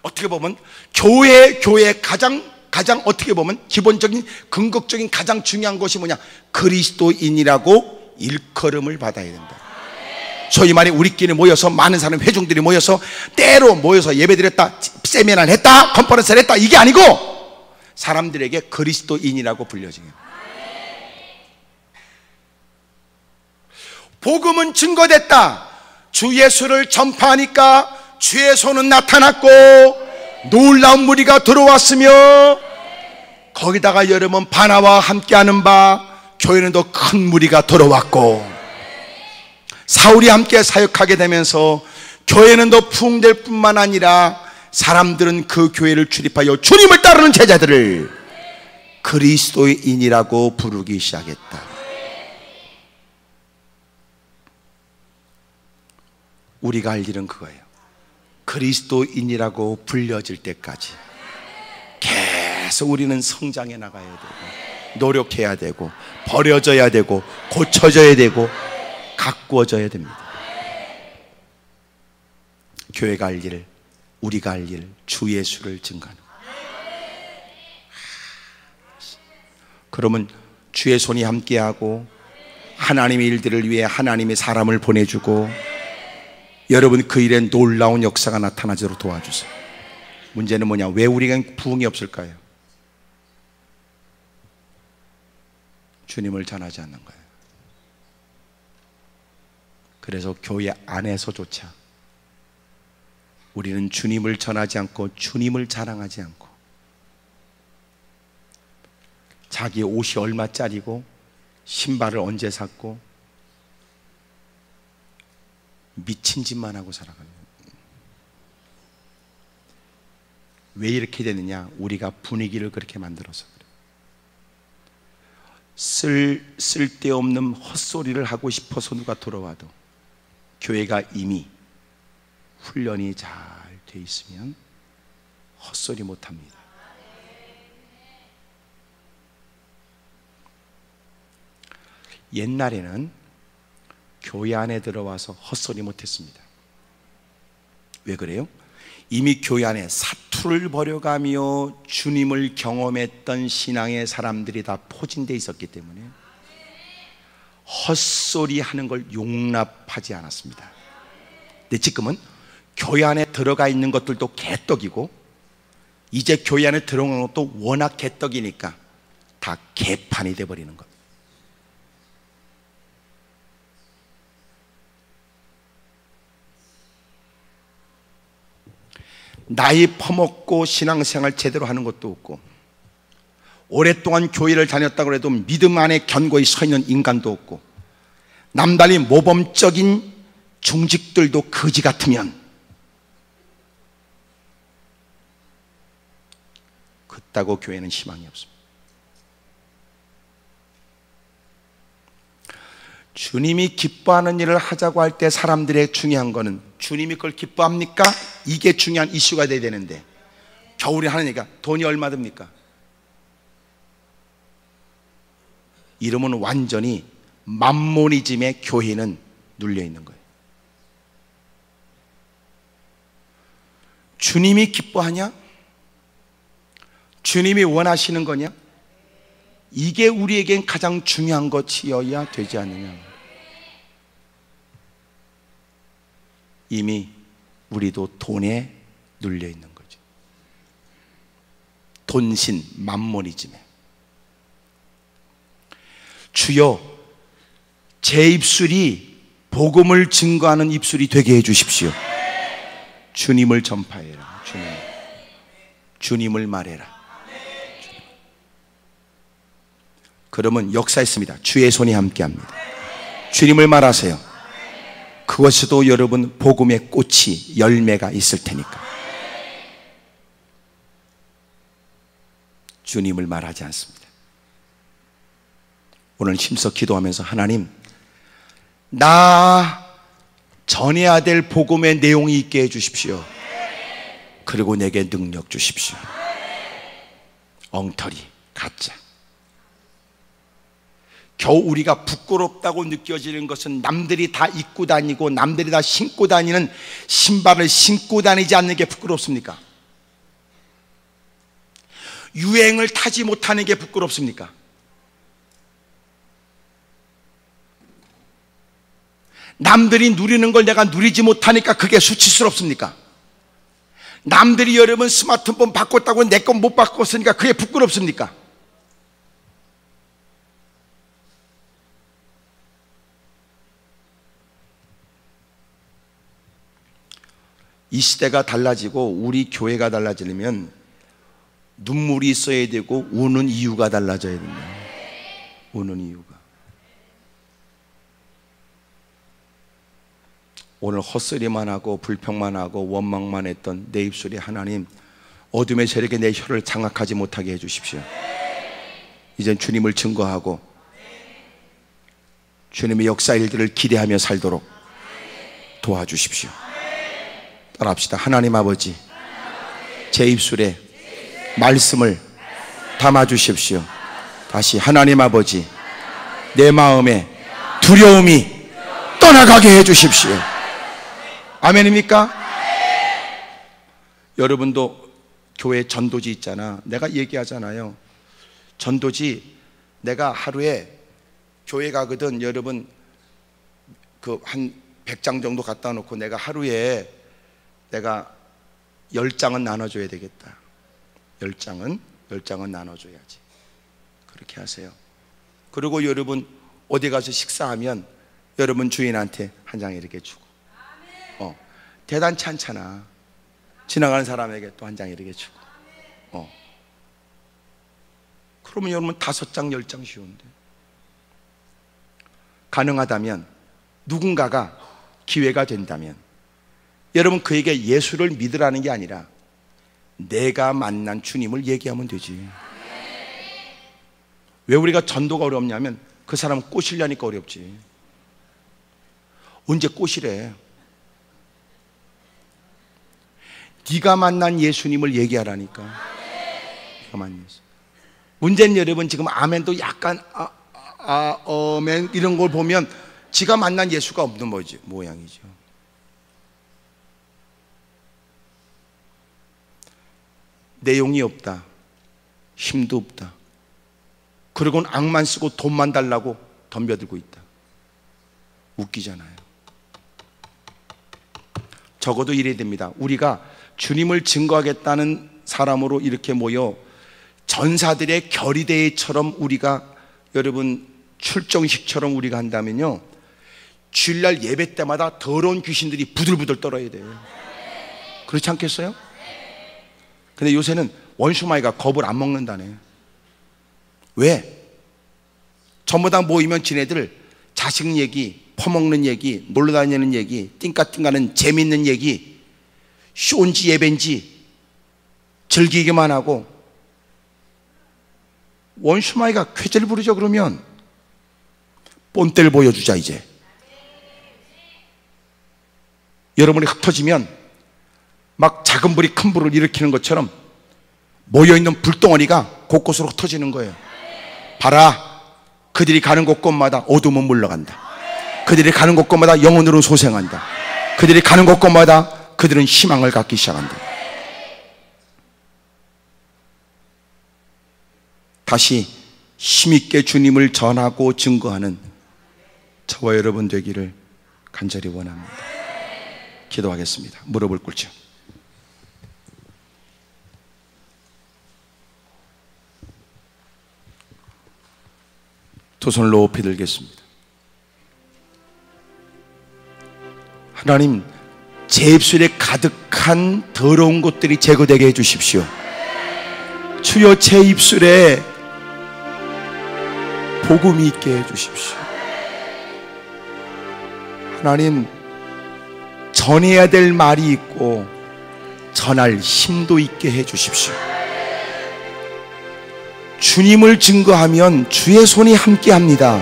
어떻게 보면 교회의 가장 어떻게 보면 기본적인 근거적인 가장 중요한 것이 뭐냐, 그리스도인이라고 일컬음을 받아야 된다. 소위 말해 우리끼리 모여서 많은 사람, 회중들이 모여서 때로 모여서 예배드렸다, 세미나를 했다, 컨퍼런스를 했다, 이게 아니고 사람들에게 그리스도인이라고 불려지게. 복음은 증거됐다. 주 예수를 전파하니까 주의 손은 나타났고 놀라운 무리가 들어왔으며, 거기다가 여러분 바나바와 함께하는 바 교회는 더 큰 무리가 들어왔고, 사울이 함께 사역하게 되면서 교회는 더 부흥될 뿐만 아니라 사람들은 그 교회를 출입하여 주님을 따르는 제자들을 그리스도인이라고 부르기 시작했다. 우리가 할 일은 그거예요. 그리스도인이라고 불려질 때까지 계속 우리는 성장해 나가야 되고, 노력해야 되고, 버려져야 되고, 고쳐져야 되고, 가꾸어져야 됩니다. 교회가 할 일, 우리가 할 일, 주 예수를 증거하는. 그러면 주의 손이 함께하고 하나님의 일들을 위해 하나님의 사람을 보내주고, 여러분 그 일에 놀라운 역사가 나타나도록 도와주세요. 문제는 뭐냐, 왜 우리가 부흥이 없을까요? 주님을 전하지 않는 거예요. 그래서 교회 안에서조차 우리는 주님을 전하지 않고 주님을 자랑하지 않고, 자기 옷이 얼마짜리고 신발을 언제 샀고 미친 짓만 하고 살아가는. 왜 이렇게 되느냐, 우리가 분위기를 그렇게 만들어서 그래. 쓸데없는 헛소리를 하고 싶어서 누가 돌아와도 교회가 이미 훈련이 잘 돼 있으면 헛소리 못 합니다. 옛날에는 교회 안에 들어와서 헛소리 못 했습니다. 왜 그래요? 이미 교회 안에 사투를 벌여가며 주님을 경험했던 신앙의 사람들이 다 포진되어 있었기 때문에 헛소리 하는 걸 용납하지 않았습니다. 근데 지금은 교회 안에 들어가 있는 것들도 개떡이고, 이제 교회 안에 들어간 것도 워낙 개떡이니까 다 개판이 돼버리는 것. 나이 퍼먹고 신앙생활 제대로 하는 것도 없고, 오랫동안 교회를 다녔다고 해도 믿음 안에 견고히 서 있는 인간도 없고, 남달리 모범적인 중직들도 거지 같으면 그따고 교회는 희망이 없습니다. 주님이 기뻐하는 일을 하자고 할 때 사람들의 중요한 거는, 주님이 그걸 기뻐합니까? 이게 중요한 이슈가 돼야 되는데, 겨울에 하는 얘기가 돈이 얼마 듭니까? 이러면 완전히 맘모니즘의 교회는 눌려 있는 거예요. 주님이 기뻐하냐? 주님이 원하시는 거냐? 이게 우리에겐 가장 중요한 것이어야 되지 않느냐. 이미 우리도 돈에 눌려 있는 거죠. 돈신, 맘모니즘에. 주여, 제 입술이 복음을 증거하는 입술이 되게 해주십시오. 주님을 전파해라. 주님을 말해라. 그러면 역사했습니다. 주의 손이 함께합니다. 주님을 말하세요. 그것에도 여러분 복음의 꽃이, 열매가 있을 테니까. 주님을 말하지 않습니다. 오늘 힘써 기도하면서 하나님, 나 전해야 될 복음의 내용이 있게 해주십시오. 그리고 내게 능력 주십시오. 엉터리, 가짜. 겨우 우리가 부끄럽다고 느껴지는 것은 남들이 다 입고 다니고 남들이 다 신고 다니는 신발을 신고 다니지 않는 게 부끄럽습니까? 유행을 타지 못하는 게 부끄럽습니까? 남들이 누리는 걸 내가 누리지 못하니까 그게 수치스럽습니까? 남들이 여러분 스마트폰 바꿨다고 내 건 못 바꿨으니까 그게 부끄럽습니까? 이 시대가 달라지고 우리 교회가 달라지려면 눈물이 있어야 되고 우는 이유가 달라져야 된다. 우는 이유가. 오늘 헛소리만 하고 불평만 하고 원망만 했던 내 입술이 하나님 어둠의 세력에 내 혀를 장악하지 못하게 해주십시오. 이젠 주님을 증거하고 주님의 역사 일들을 기대하며 살도록 도와주십시오. 따라합시다. 하나님 아버지, 제 입술에 말씀을 담아주십시오. 다시 하나님 아버지, 내 마음에 두려움이 떠나가게 해주십시오. 아멘입니까? 여러분도 교회 전도지 있잖아. 내가 얘기하잖아요. 전도지 내가 하루에 교회 가거든. 여러분 그 한 100장 정도 갖다 놓고 내가 하루에 내가 10장은 나눠줘야 되겠다. 10장은 나눠줘야지. 그렇게 하세요. 그리고 여러분 어디 가서 식사하면 여러분 주인한테 한 장 이렇게 주고, 대단치 않잖아. 지나가는 사람에게 또 한 장 이렇게 주고, 그러면 여러분 5장 10장 쉬운데. 가능하다면 누군가가 기회가 된다면 여러분 그에게 예수를 믿으라는 게 아니라 내가 만난 주님을 얘기하면 되지. 왜 우리가 전도가 어렵냐면 그 사람 꼬시려니까 어렵지. 언제 꼬시래? 네가 만난 예수님을 얘기하라니까. 네가 만난 예수. 문제는 여러분 지금 아멘도 약간 어멘 이런 걸 보면 지가 만난 예수가 없는 모양이죠. 내용이 없다. 힘도 없다. 그리고는 악만 쓰고 돈만 달라고 덤벼들고 있다. 웃기잖아요. 적어도 이래야 됩니다. 우리가 주님을 증거하겠다는 사람으로 이렇게 모여 전사들의 결의대회처럼 우리가 여러분 출정식처럼 우리가 한다면요, 주일날 예배 때마다 더러운 귀신들이 부들부들 떨어야 돼요. 그렇지 않겠어요? 근데 요새는 원수마이가 겁을 안 먹는다네. 왜? 전부 다 모이면 지네들 자식 얘기, 퍼먹는 얘기, 놀러다니는 얘기, 띵까띵까는 재밌는 얘기, 쇼인지 예배인지 즐기기만 하고, 원수마이가 쾌재를 부르죠. 그러면 뽐때를 보여주자. 이제 여러분이 흩어지면 막 작은 불이 큰 불을 일으키는 것처럼 모여있는 불덩어리가 곳곳으로 흩어지는 거예요. 봐라, 그들이 가는 곳곳마다 어둠은 물러간다. 그들이 가는 곳곳마다 영혼으로 소생한다. 그들이 가는 곳곳마다 그들은 희망을 갖기 시작한다. 다시 힘있게 주님을 전하고 증거하는 저와 여러분 되기를 간절히 원합니다. 기도하겠습니다. 무릎을 꿇죠. 두 손을 높이 들겠습니다. 하나님, 제 입술에 가득한 더러운 것들이 제거되게 해주십시오. 주여, 제 입술에 복음이 있게 해주십시오. 하나님, 전해야 될 말이 있고 전할 힘도 있게 해주십시오. 주님을 증거하면 주의 손이 함께합니다.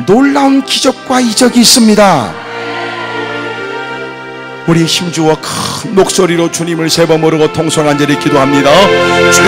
놀라운 기적과 이적이 있습니다. 우리 힘주어 큰 목소리로 주님을 세 번 부르고 통성한 자리 기도합니다. 주여